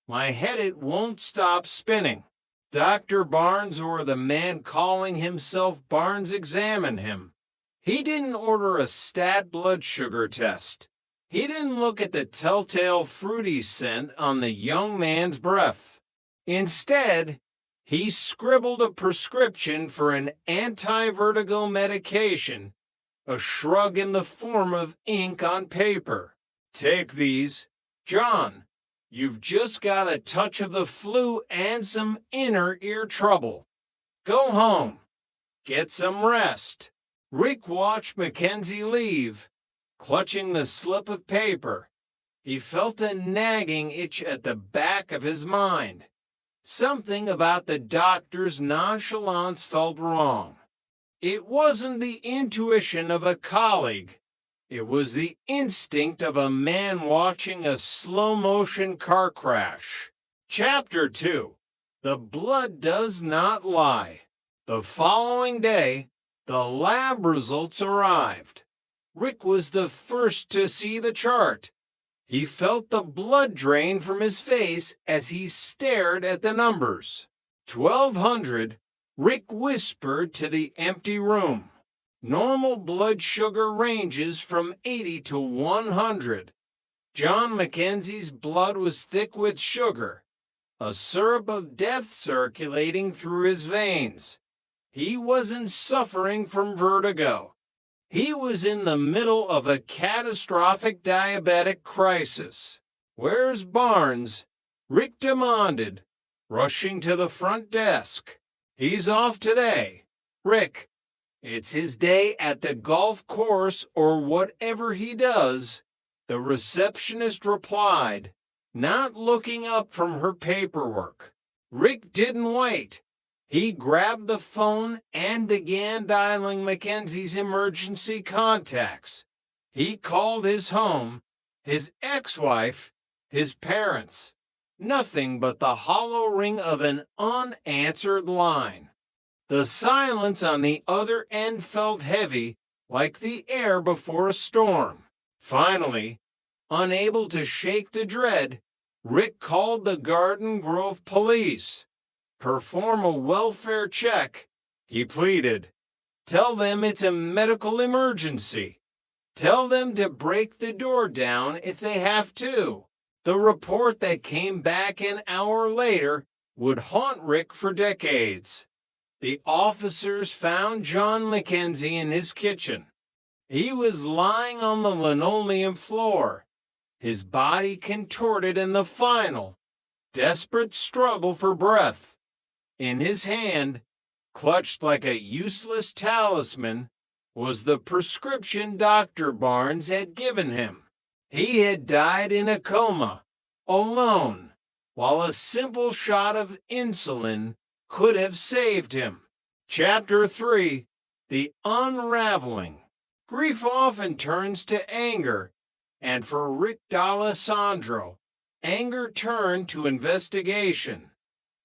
My head, it won't stop spinning." Dr. Barnes, or the man calling himself Barnes, examined him. He didn't order a stat blood sugar test. He didn't look at the telltale fruity scent on the young man's breath. Instead, he scribbled a prescription for an anti-vertigo medication, a shrug in the form of ink on paper. "Take these. John, you've just got a touch of the flu and some inner ear trouble. Go home. Get some rest." Rick watched Mackenzie leave, clutching the slip of paper. He felt a nagging itch at the back of his mind. Something about the doctor's nonchalance felt wrong. It wasn't the intuition of a colleague. It was the instinct of a man watching a slow-motion car crash. Chapter 2. The blood does not lie. The following day, the lab results arrived. Rick was the first to see the chart. He felt the blood drain from his face as he stared at the numbers. 1200, Rick whispered to the empty room. Normal blood sugar ranges from 80 to 100. John Mackenzie's blood was thick with sugar, a syrup of death circulating through his veins. He wasn't suffering from vertigo. He was in the middle of a catastrophic diabetic crisis. "Where's Barnes?" Rick demanded, rushing to the front desk. "He's off today." "Rick, it's his day at the golf course or whatever he does," the receptionist replied, not looking up from her paperwork. Rick didn't wait. He grabbed the phone and began dialing Mackenzie's emergency contacts. He called his home, his ex-wife, his parents. Nothing but the hollow ring of an unanswered line. The silence on the other end felt heavy, like the air before a storm. Finally, unable to shake the dread, Rick called the Garden Grove police. "Perform a welfare check," he pleaded. "Tell them it's a medical emergency. Tell them to break the door down if they have to." The report that came back an hour later would haunt Rick for decades. The officers found John Mackenzie in his kitchen. He was lying on the linoleum floor, his body contorted in the final, desperate struggle for breath. In his hand, clutched like a useless talisman, was the prescription Dr. Barnes had given him. He had died in a coma, alone, while a simple shot of insulin could have saved him. Chapter 3. The Unraveling. Grief often turns to anger, and for Rick D'Alessandro, anger turned to investigation.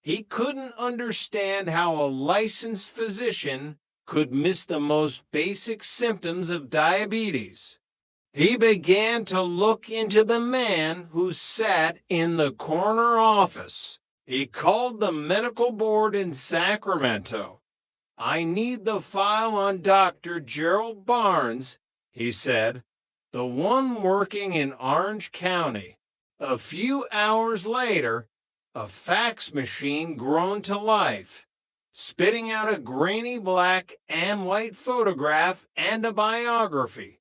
He couldn't understand how a licensed physician could miss the most basic symptoms of diabetes. He began to look into the man who sat in the corner office. He called the medical board in Sacramento. "I need the file on Dr. Gerald Barnes," he said, "the one working in Orange County." A few hours later, a fax machine groaned to life, spitting out a grainy black and white photograph and a biography.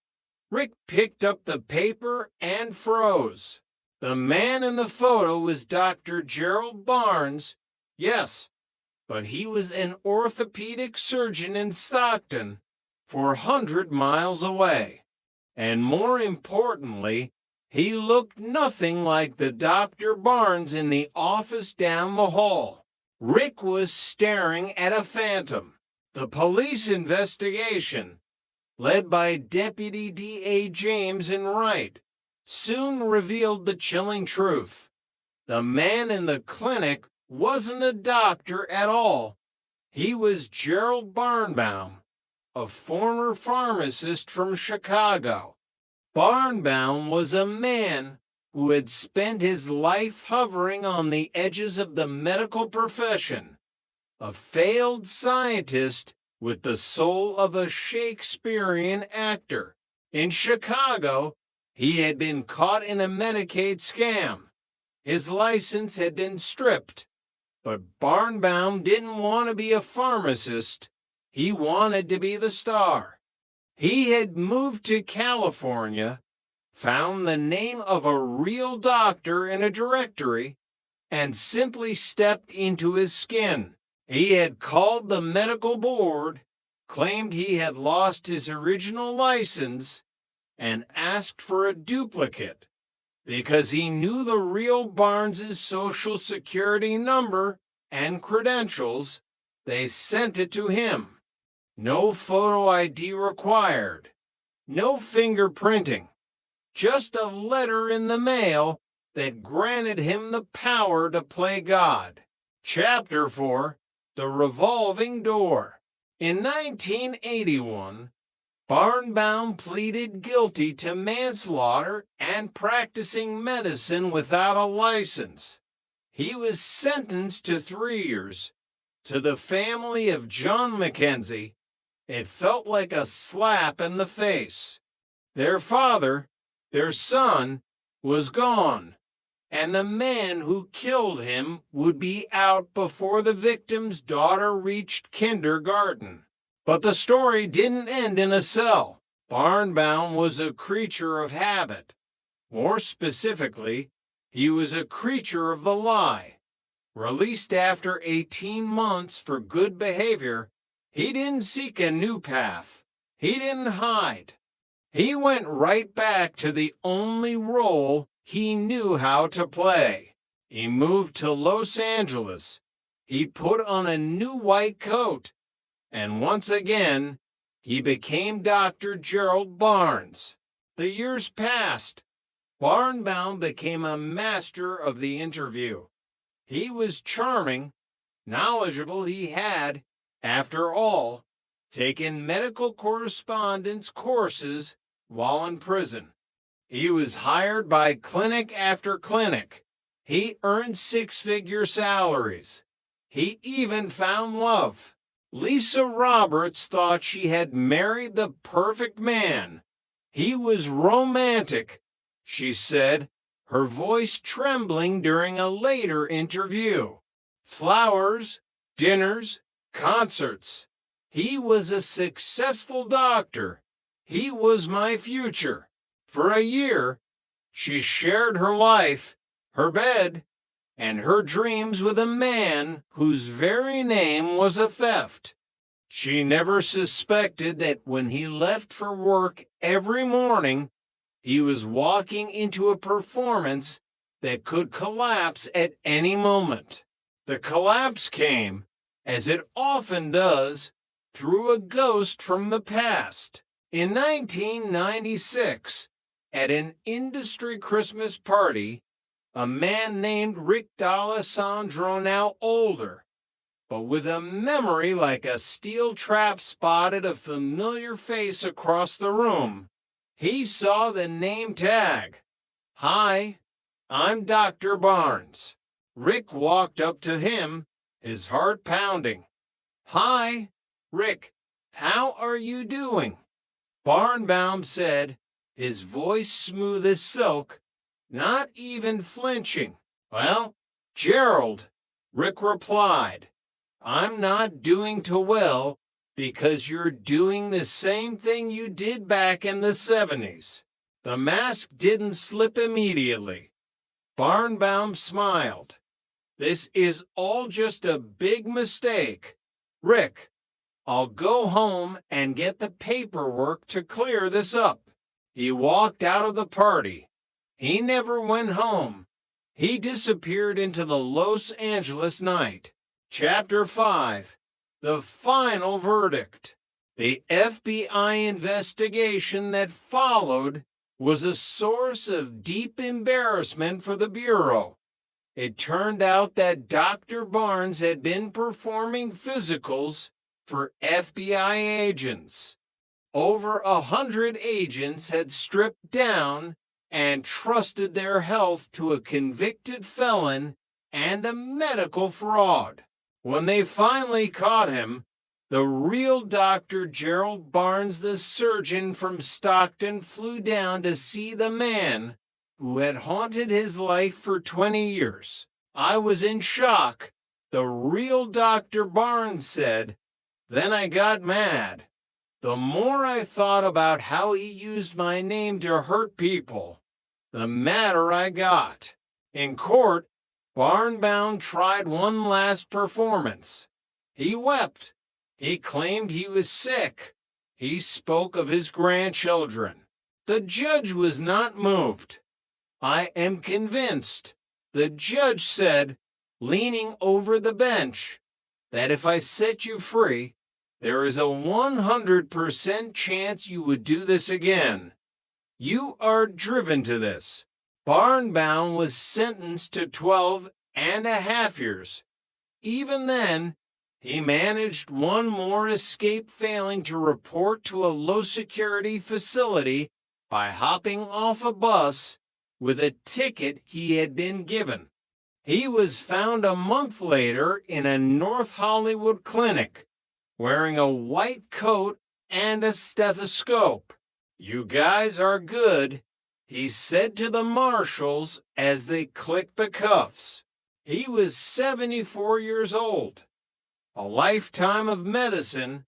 Rick picked up the paper and froze. The man in the photo was Dr. Gerald Barnes. Yes, but he was an orthopedic surgeon in Stockton, 400 miles away. And more importantly, he looked nothing like the Dr. Barnes in the office down the hall. Rick was staring at a phantom. The police investigation, led by Deputy D.A. James and Wright, soon revealed the chilling truth. The man in the clinic wasn't a doctor at all. He was Gerald Barnbaum, a former pharmacist from Chicago. Barnbaum was a man who had spent his life hovering on the edges of the medical profession, a failed scientist with the soul of a Shakespearean actor. In Chicago, he had been caught in a Medicaid scam. His license had been stripped, but Barnbaum didn't want to be a pharmacist. He wanted to be the star. He had moved to California, found the name of a real doctor in a directory, and simply stepped into his skin. He had called the medical board, claimed he had lost his original license, and asked for a duplicate because he knew the real Barnes's social security number and credentials, they sent it to him. No photo ID required. No fingerprinting. Just a letter in the mail that granted him the power to play God. Chapter 4: The Revolving Door. In 1981, Barnbaum pleaded guilty to manslaughter and practicing medicine without a license. He was sentenced to 3 years. To the family of John Mackenzie, it felt like a slap in the face. Their father, their son, was gone, and the man who killed him would be out before the victim's daughter reached kindergarten. But the story didn't end in a cell. Barnbaum was a creature of habit. More specifically, he was a creature of the lie. Released after 18 months for good behavior, he didn't seek a new path. He didn't hide. He went right back to the only role he knew how to play. He moved to Los Angeles. He put on a new white coat. And once again, he became Dr. Gerald Barnes. The years passed. Barnbaum became a master of the interview. He was charming, knowledgeable. He had, after all, taken medical correspondence courses while in prison. He was hired by clinic after clinic. He earned six-figure salaries. He even found love. Lisa Roberts thought she had married the perfect man. He was romantic, she said, her voice trembling during a later interview. Flowers, dinners, concerts. He was a successful doctor. He was my future. For a year, she shared her life, her bed, and her dreams with a man whose very name was a theft. She never suspected that when he left for work every morning, he was walking into a performance that could collapse at any moment. The collapse came, as it often does, through a ghost from the past. In 1996, at an industry Christmas party, a man named Rick D'Alessandro, now older, but with a memory like a steel trap, spotted a familiar face across the room. He saw the name tag. "Hi, I'm Dr. Barnes." Rick walked up to him, his heart pounding. "Hi, Rick, how are you doing?" Barnbaum said, his voice smooth as silk, not even flinching. "Well, Gerald," Rick replied, "I'm not doing too well because you're doing the same thing you did back in the 70s. The mask didn't slip immediately." Barnbaum smiled. "This is all just a big mistake. Rick, I'll go home and get the paperwork to clear this up." He walked out of the party. He never went home. He disappeared into the Los Angeles night. Chapter 5: The Final Verdict. The FBI investigation that followed was a source of deep embarrassment for the Bureau. It turned out that Dr. Barnes had been performing physicals for FBI agents. Over 100 agents had stripped down and trusted their health to a convicted felon and a medical fraud. When they finally caught him, the real Dr. Gerald Barnes, the surgeon from Stockton, flew down to see the man who had haunted his life for 20 years. "I was in shock," the real Dr. Barnes said. "Then I got mad. The more I thought about how he used my name to hurt people, the madder I got." In court, Barnbaum tried one last performance. He wept. He claimed he was sick. He spoke of his grandchildren. The judge was not moved. "I am convinced," the judge said, leaning over the bench, that if I set you free, there is a 100% chance you would do this again. You are driven to this. Barnbaum was sentenced to 12.5 years. Even then, he managed one more escape, failing to report to a low-security facility by hopping off a bus with a ticket he had been given. He was found a month later in a North Hollywood clinic, wearing a white coat and a stethoscope. "You guys are good," he said to the marshals as they clicked the cuffs. He was 74 years old. A lifetime of medicine,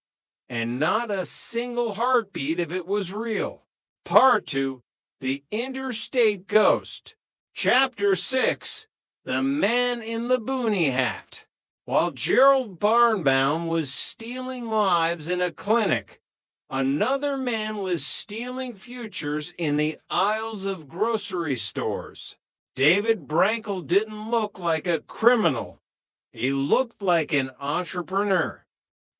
and not a single heartbeat if it was real. Part 2, The Interstate Ghost. Chapter 6, The Man in the Boonie Hat. While Gerald Barnbaum was stealing lives in a clinic, another man was stealing futures in the aisles of grocery stores. David Brankel didn't look like a criminal. He looked like an entrepreneur.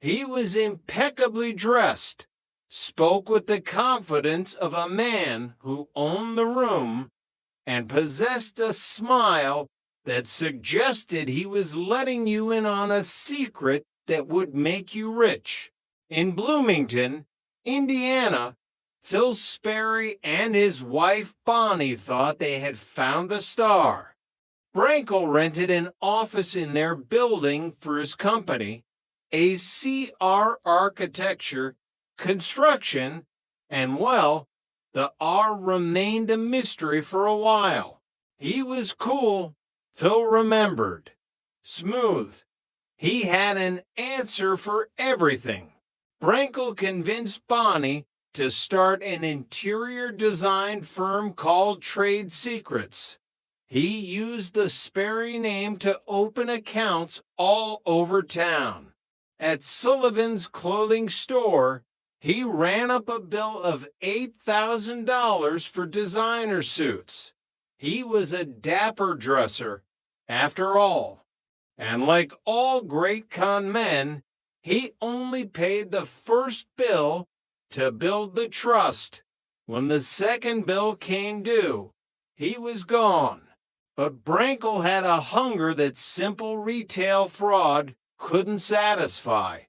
He was impeccably dressed, spoke with the confidence of a man who owned the room, and possessed a smile that suggested he was letting you in on a secret that would make you rich. In Bloomington, Indiana, Phil Sperry and his wife Bonnie thought they had found the star. Brankel rented an office in their building for his company, a CR Architecture, Construction, and well, the R remained a mystery for a while. He was cool, Phil remembered. Smooth. He had an answer for everything. Brankel convinced Bonnie to start an interior design firm called Trade Secrets. He used the Sperry name to open accounts all over town. At Sullivan's clothing store, he ran up a bill of $8,000 for designer suits. He was a dapper dresser, after all. And like all great con men, he only paid the first bill to build the trust. When the second bill came due, he was gone. But Brankel had a hunger that simple retail fraud couldn't satisfy.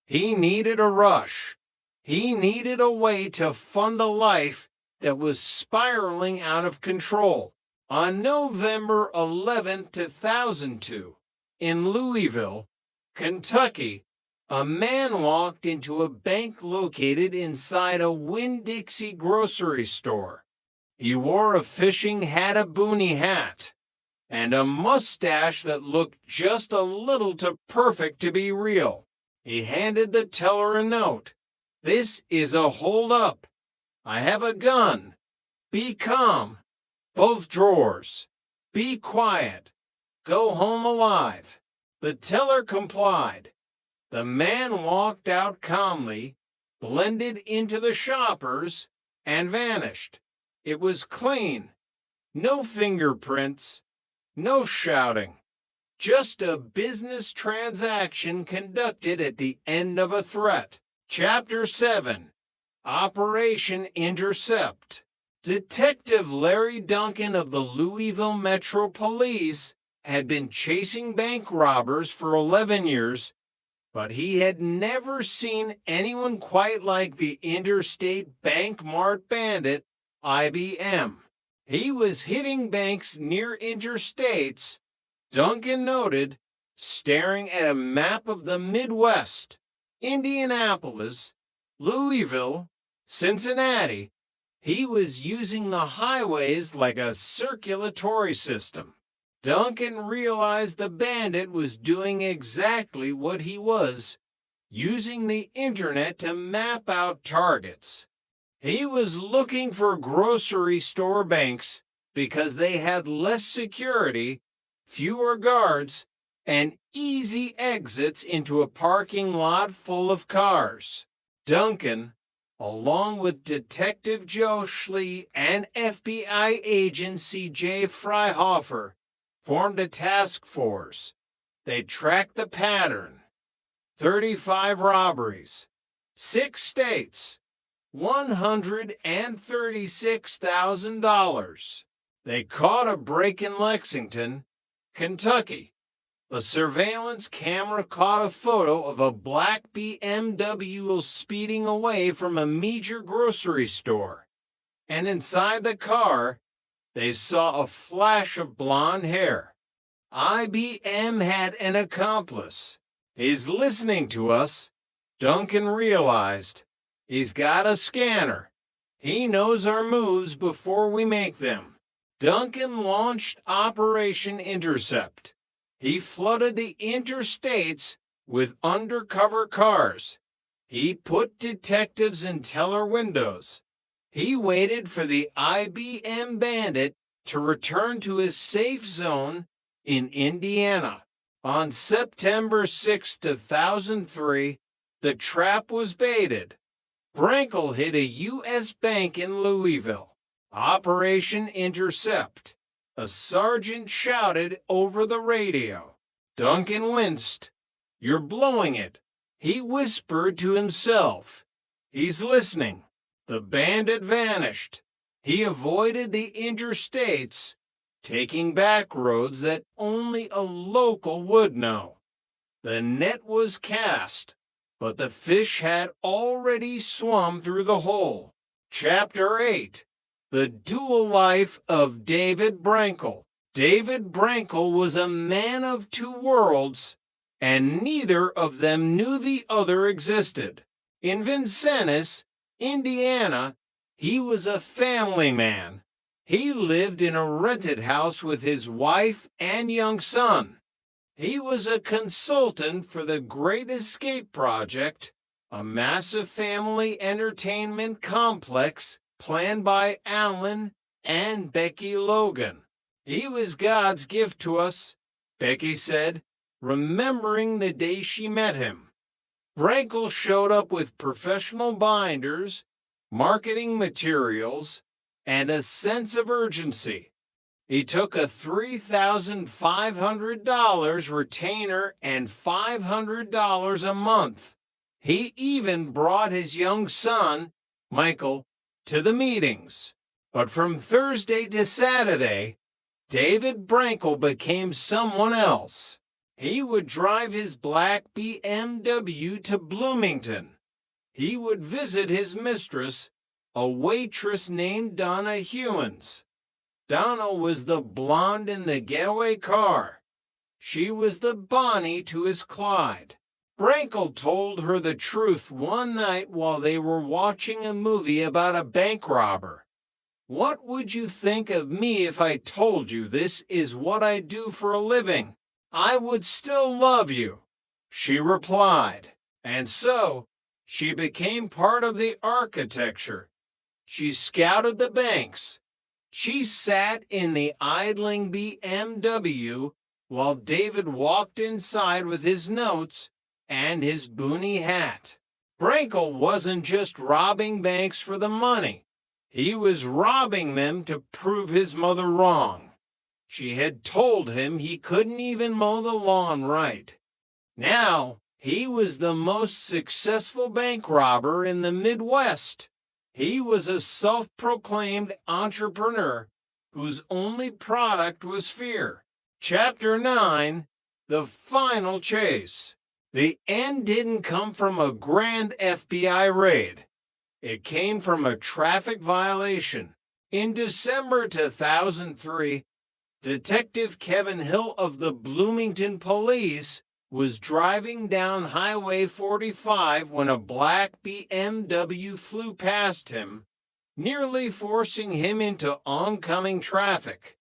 He needed a rush. He needed a way to fund a life that was spiraling out of control. On November 11, 2002, in Louisville, Kentucky, a man walked into a bank located inside a Winn-Dixie grocery store. He wore a fishing hat-a-boonie hat and a mustache that looked just a little too perfect to be real. He handed the teller a note. "This is a hold-up. I have a gun. Be calm. Both drawers. Be quiet. Go home alive." The teller complied. The man walked out calmly, blended into the shoppers, and vanished. It was clean. No fingerprints. No shouting. Just a business transaction conducted at the end of a threat. Chapter 7, Operation Intercept. Detective Larry Duncan of the Louisville Metro Police had been chasing bank robbers for 11 years, but he had never seen anyone quite like the Interstate Bank Mart bandit, IBM. He was hitting banks near interstates, Duncan noted, staring at a map of the Midwest, Indianapolis, Louisville, Cincinnati. He was using the highways like a circulatory system. Duncan realized the bandit was doing exactly what he was, using the internet to map out targets. He was looking for grocery store banks because they had less security, fewer guards, and easy exits into a parking lot full of cars. Duncan, along with Detective Joe Schlee and FBI agent C.J. Freihofer, formed a task force. They tracked the pattern. 35 robberies, 6 states, $136,000. They caught a break in Lexington, Kentucky. The surveillance camera caught a photo of a black BMW speeding away from a major grocery store. And inside the car, they saw a flash of blonde hair. IBM had an accomplice. He's listening to us. Duncan realized he's got a scanner. He knows our moves before we make them. Duncan launched Operation Intercept. He flooded the interstates with undercover cars. He put detectives in teller windows. He waited for the IBM bandit to return to his safe zone in Indiana. On September 6, 2003, the trap was baited. Brankel hit a U.S. bank in Louisville. Operation Intercept. A sergeant shouted over the radio. Duncan winced. "You're blowing it." He whispered to himself. He's listening. The bandit vanished. He avoided the interstates, taking back roads that only a local would know. The net was cast, but the fish had already swum through the hole. Chapter 8. The Dual Life of David Brankel. David Brankel was a man of two worlds, and neither of them knew the other existed. In Vincennes, Indiana, he was a family man. He lived in a rented house with his wife and young son. He was a consultant for the Great Escape Project, a massive family entertainment complex planned by Alan and Becky Logan. He was God's gift to us, Becky said, remembering the day she met him. Brankel showed up with professional binders, marketing materials, and a sense of urgency. He took a $3,500 retainer and $500 a month. He even brought his young son, Michael, to the meetings. But from Thursday to Saturday, David Brankel became someone else. He would drive his black BMW to Bloomington. He would visit his mistress, a waitress named Donna Hewins. Donna was the blonde in the getaway car. She was the Bonnie to his Clyde. Brankel told her the truth one night while they were watching a movie about a bank robber. "What would you think of me if I told you this is what I do for a living? I would still love you," she replied. And so, she became part of the architecture. She scouted the banks. She sat in the idling BMW while David walked inside with his notes and his boonie hat. Brankel wasn't just robbing banks for the money. He was robbing them to prove his mother wrong. She had told him he couldn't even mow the lawn right. Now, he was the most successful bank robber in the Midwest. He was a self-proclaimed entrepreneur whose only product was fear. Chapter 9, The Final Chase. The end didn't come from a grand FBI raid. It came from a traffic violation. In December 2003, Detective Kevin Hill of the Bloomington Police was driving down Highway 45 when a black BMW flew past him, nearly forcing him into oncoming traffic.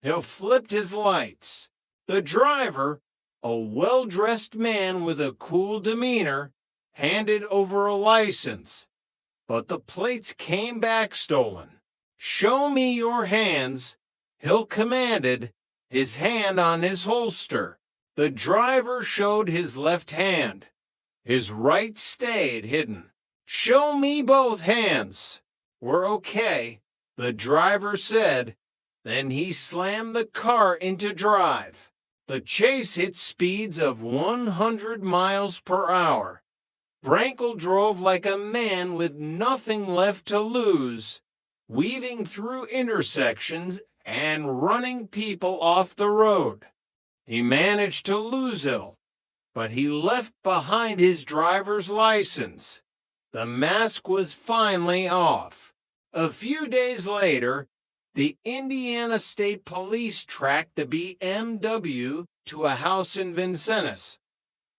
Hill flipped his lights. The driver, a well-dressed man with a cool demeanor, handed over a license, but the plates came back stolen. "Show me your hands," Hill commanded, his hand on his holster. The driver showed his left hand. His right stayed hidden. "Show me both hands." "We're okay," the driver said, Then he slammed the car into drive. The chase hit speeds of 100 miles per hour. Brankel drove like a man with nothing left to lose, weaving through intersections and running people off the road. He managed to lose it, but he left behind his driver's license. The mask was finally off. A few days later, the Indiana State Police tracked the BMW to a house in Vincennes.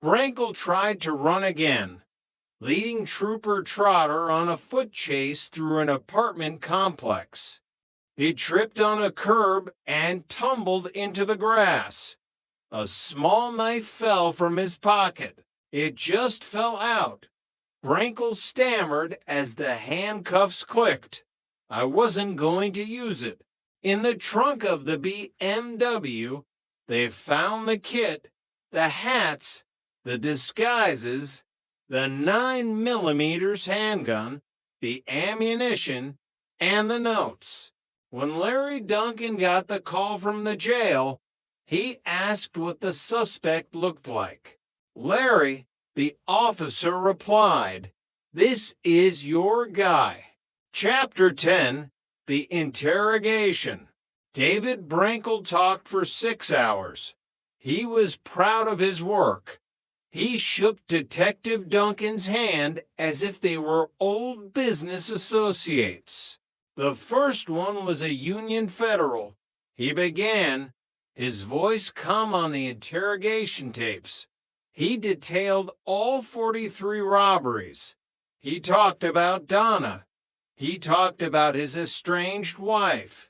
Brankel tried to run again, leading Trooper Trotter on a foot chase through an apartment complex. He tripped on a curb and tumbled into the grass. A small knife fell from his pocket. It just fell out. Brankel stammered as the handcuffs clicked. I wasn't going to use it. In the trunk of the BMW, they found the kit, the hats, the disguises, the 9mm handgun, the ammunition, and the notes. When Larry Duncan got the call from the jail, he asked what the suspect looked like. Larry, the officer, replied, "This is your guy." Chapter 10, The Interrogation. David Brankel talked for 6 hours. He was proud of his work. He shook Detective Duncan's hand as if they were old business associates. The first one was a Union Federal. He began, his voice calm on the interrogation tapes. He detailed all 43 robberies. He talked about Donna. He talked about his estranged wife.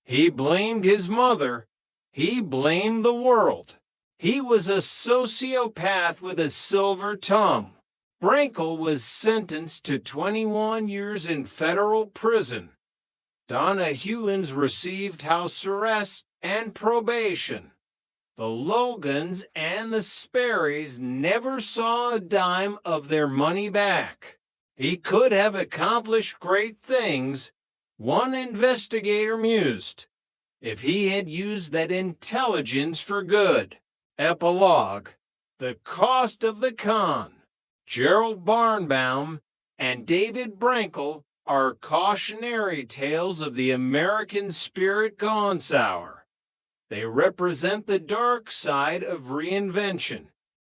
He blamed his mother. He blamed the world. He was a sociopath with a silver tongue. Brankel was sentenced to 21 years in federal prison. Donna Hewins received house arrest and probation. The Logans and the Sperrys never saw a dime of their money back. He could have accomplished great things, one investigator mused, if he had used that intelligence for good. Epilogue. The Cost of the Con. Gerald Barnbaum and David Brankel are cautionary tales of the American spirit gone sour. They represent the dark side of reinvention.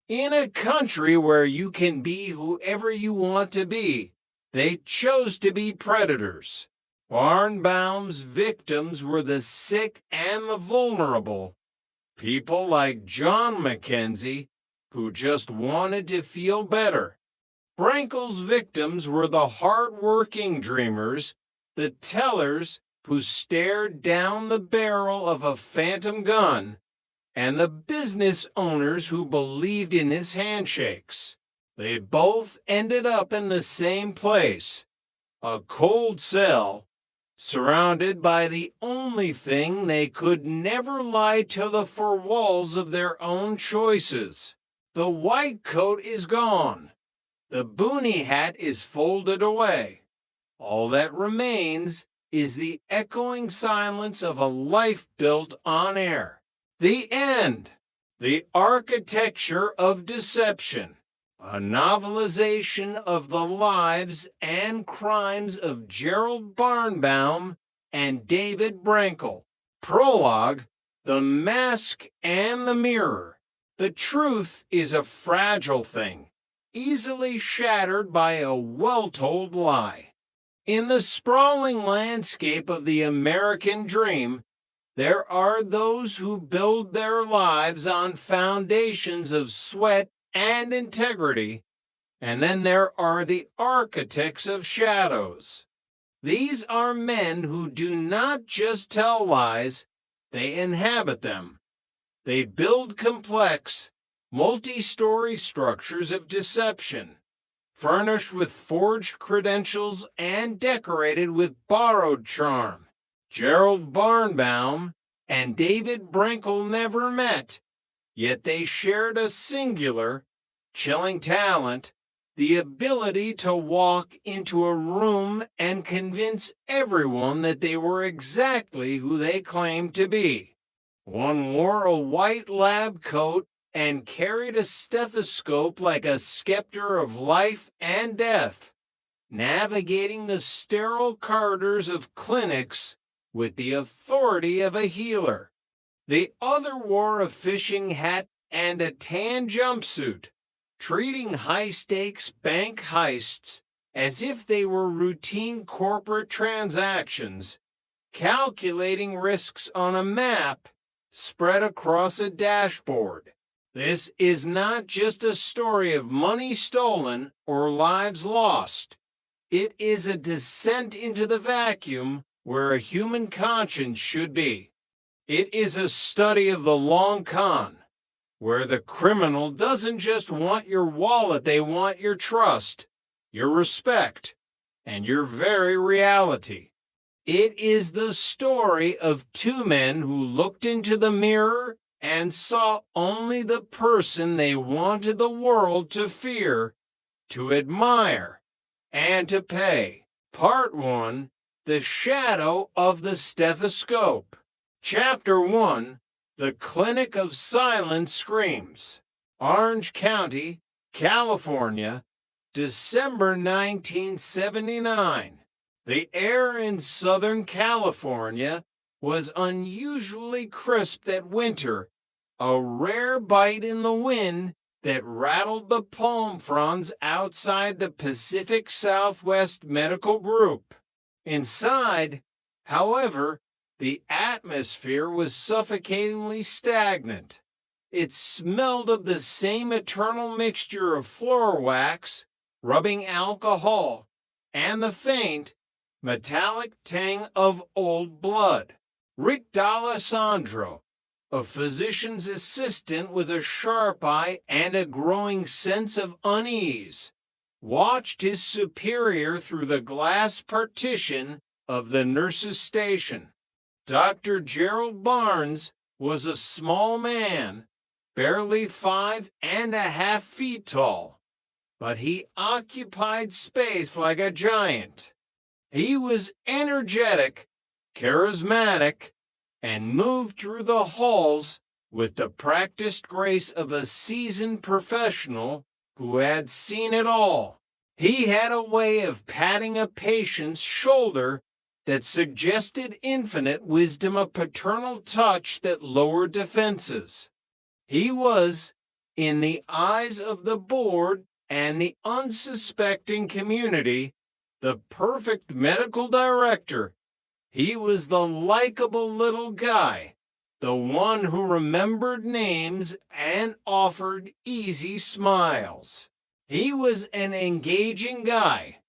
In a country where you can be whoever you want to be, they chose to be predators. Barnbaum's victims were the sick and the vulnerable. People like John Mackenzie, who just wanted to feel better. Brankel's victims were the hard-working dreamers, the tellers who stared down the barrel of a phantom gun, and the business owners who believed in his handshakes. They both ended up in the same place, a cold cell, surrounded by the only thing they could never lie to the four walls of their own choices. The white coat is gone. The boonie hat is folded away. All that remains is the echoing silence of a life built on air. The end. The Architecture of Deception. A novelization of the lives and crimes of Gerald Barnbaum and David Brankel. Prologue. The Mask and the Mirror. The truth is a fragile thing, easily shattered by a well-told lie. In the sprawling landscape of the American dream, there are those who build their lives on foundations of sweat and integrity, and then there are the architects of shadows. These are men who do not just tell lies, they inhabit them. They build complex, multi-story structures of deception, furnished with forged credentials and decorated with borrowed charm. Gerald Barnbaum and David Brankel never met, yet they shared a singular, chilling talent, the ability to walk into a room and convince everyone that they were exactly who they claimed to be. One wore a white lab coat and carried a stethoscope like a scepter of life and death, navigating the sterile corridors of clinics with the authority of a healer. The other wore a fishing hat and a tan jumpsuit, treating high-stakes bank heists as if they were routine corporate transactions, calculating risks on a map spread across a dashboard. This is not just a story of money stolen or lives lost. It is a descent into the vacuum where a human conscience should be. It is a study of the long con, where the criminal doesn't just want your wallet, they want your trust, your respect, and your very reality. It is the story of two men who looked into the mirror and saw only the person they wanted the world to fear, to admire, and to pay. Part 1, The Shadow of the Stethoscope. Chapter 1, The Clinic of Silent Screams. Orange County, California, December 1979. The air in Southern California was unusually crisp that winter, a rare bite in the wind that rattled the palm fronds outside the Pacific Southwest Medical Group. Inside, however, the atmosphere was suffocatingly stagnant. It smelled of the same eternal mixture of floor wax, rubbing alcohol, and the faint, metallic tang of old blood. Rick D'Alessandro, a physician's assistant with a sharp eye and a growing sense of unease, watched his superior through the glass partition of the nurse's station. Dr. Gerald Barnes was a small man, barely 5.5 feet tall, but he occupied space like a giant. He was energetic, charismatic, and moved through the halls with the practiced grace of a seasoned professional who had seen it all. He had a way of patting a patient's shoulder that suggested infinite wisdom, a paternal touch that lowered defenses. He was, in the eyes of the board and the unsuspecting community, the perfect medical director. He was the likable little guy, the one who remembered names and offered easy smiles. He was an engaging guy.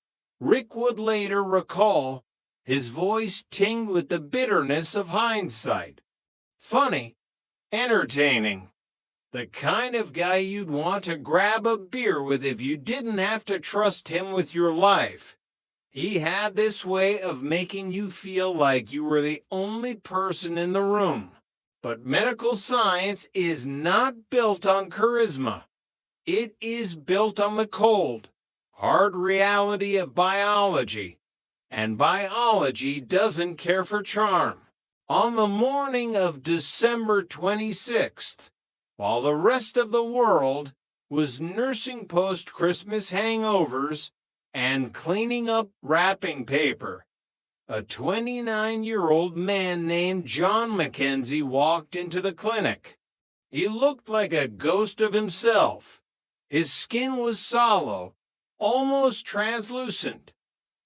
Rick would later recall, his voice tinged with the bitterness of hindsight. Funny, entertaining, the kind of guy you'd want to grab a beer with if you didn't have to trust him with your life. He had this way of making you feel like you were the only person in the room. But medical science is not built on charisma. It is built on the cold, hard reality of biology. And biology doesn't care for charm. On the morning of December 26th, while the rest of the world was nursing post-Christmas hangovers and cleaning up wrapping paper, a 29-year-old man named John Mackenzie walked into the clinic. He looked like a ghost of himself. His skin was sallow, almost translucent,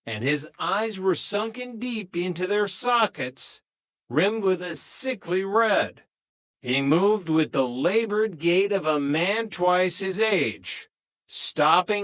and his eyes were sunken deep into their sockets, rimmed with a sickly red. He moved with the labored gait of a man twice his age, stopping